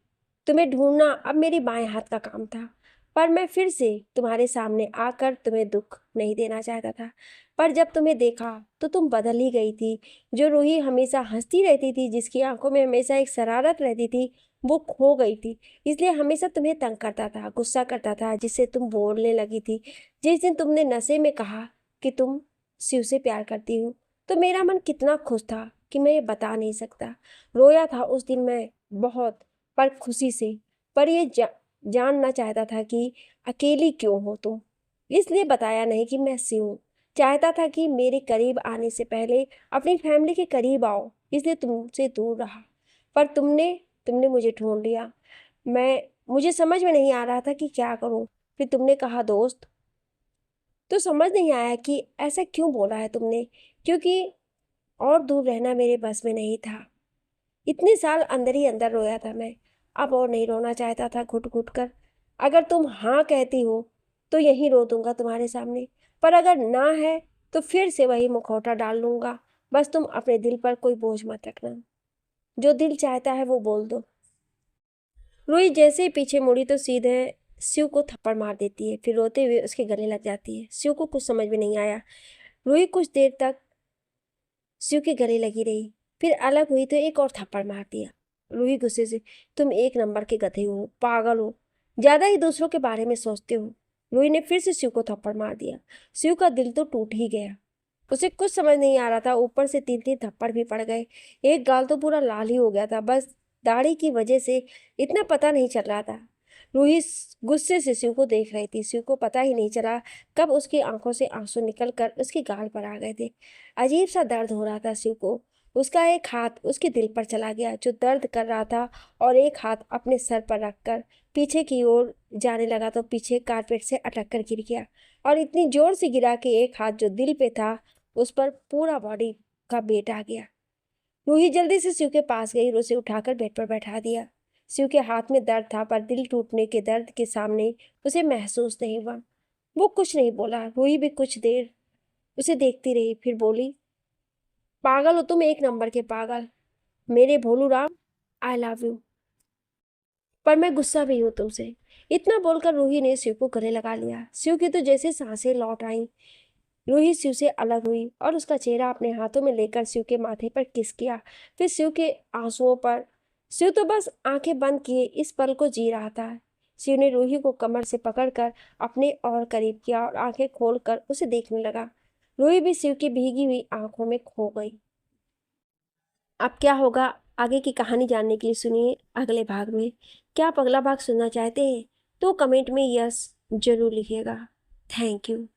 [SPEAKER 1] तुम्हें ढूंढना अब मेरी बाएं हाथ का काम था। पर मैं फिर से तुम्हारे सामने आकर तुम्हें दुख नहीं देना चाहता था। पर जब तुम्हें देखा तो तुम बदल ही गई थी। जो रूही हमेशा हंसती रहती थी, जिसकी आंखों में हमेशा एक शरारत रहती थी, वो खो गई थी। इसलिए हमेशा तुम्हें तंग करता था, गुस्सा करता था, जिससे तुम बोलने लगी थी। जिस दिन तुमने नशे में कहा कि तुम शिव से प्यार करती हो तो मेरा मन कितना खुश था कि मैं ये बता नहीं सकता। रोया था उस दिन मैं बहुत, पर खुशी से। पर ये जानना चाहता था कि अकेली क्यों हो तुम, इसलिए बताया नहीं कि मैं सी हूँ। चाहता था कि मेरे करीब आने से पहले अपनी फैमिली के करीब आओ, इसलिए तुमसे दूर रहा। पर तुमने तुमने मुझे ढूंढ लिया। मुझे समझ में नहीं आ रहा था कि क्या करूं। फिर तुमने कहा दोस्त। तो समझ नहीं आया कि ऐसा क्यों बोला है तुमने, क्योंकि और दूर रहना मेरे बस में नहीं था। इतने साल अंदर ही अंदर रोया था मैं, अब और नहीं रोना चाहता था घुट घुट कर। अगर तुम हाँ कहती हो तो यहीं रो दूंगा तुम्हारे सामने, पर अगर ना है तो फिर से वही मुखौटा डाल लूंगा। बस तुम अपने दिल पर कोई बोझ मत रखना, जो दिल चाहता है वो बोल दो। रूही जैसे ही पीछे मुड़ी तो सीधे शिव को थप्पड़ मार देती है, फिर रोते हुए उसके गले लग जाती है। शिव को कुछ समझ में नहीं आया। रूही कुछ देर तक शिव के गले लगी रही, फिर अलग हुई तो एक और थप्पड़ मार दिया। रूही गुस्से से, तुम एक नंबर के गधे हो, पागल हो, ज्यादा ही दूसरों के बारे में सोचते हो। रूही ने फिर से शिव को थप्पड़ मार दिया। शिव का दिल तो टूट ही गया। उसे कुछ समझ नहीं आ रहा था, ऊपर से तीन तीन थप्पड़ भी पड़ गए। एक गाल तो पूरा लाल ही हो गया था, बस दाढ़ी की वजह से इतना पता नहीं चल रहा था। रूही गुस्से से शिव को देख रही थी। शिव को पता ही नहीं चला कब उसकी आंखों से आंसू निकलकर उसके गाल पर आ गए थे। अजीब सा दर्द हो रहा था शिव को। उसका एक हाथ उसके दिल पर चला गया जो दर्द कर रहा था, और एक हाथ अपने सर पर रखकर पीछे की ओर जाने लगा तो पीछे कारपेट से अटक कर गिर गया, और इतनी जोर से गिरा कि एक हाथ जो दिल पे था उस पर पूरा बॉडी का वेट आ गया। रूही जल्दी से शिव के पास गई और उसे उठाकर बेड पर बैठा दिया। शिव के हाथ में दर्द था, पर दिल टूटने के दर्द के सामने उसे महसूस नहीं हुआ। वो कुछ नहीं बोला। रूही भी कुछ देर उसे देखती रही, फिर बोली, पागल हो तुम, एक नंबर के पागल, मेरे भोलू राम, आई लव यू, पर मैं गुस्सा भी हूं तुमसे। इतना बोलकर रूही ने शिव को गले लगा लिया। शिव की तो जैसे सांसें लौट आई। रूही शिव से अलग हुई और उसका चेहरा अपने हाथों में लेकर शिव के माथे पर किस किया, फिर शिव के आंसुओं पर। शिव तो बस आंखें बंद किए इस पल को जी रहा था। शिव ने रूही को कमर से पकड़कर अपने और करीब किया और आंखें खोलकर उसे देखने लगा। रूही भी शिव की भीगी हुई आंखों में खो गई। अब क्या होगा, आगे की कहानी जानने के लिए सुनिए अगले भाग में। क्या आप अगला भाग सुनना चाहते हैं तो कमेंट में यस जरूर लिखिएगा। Thank you.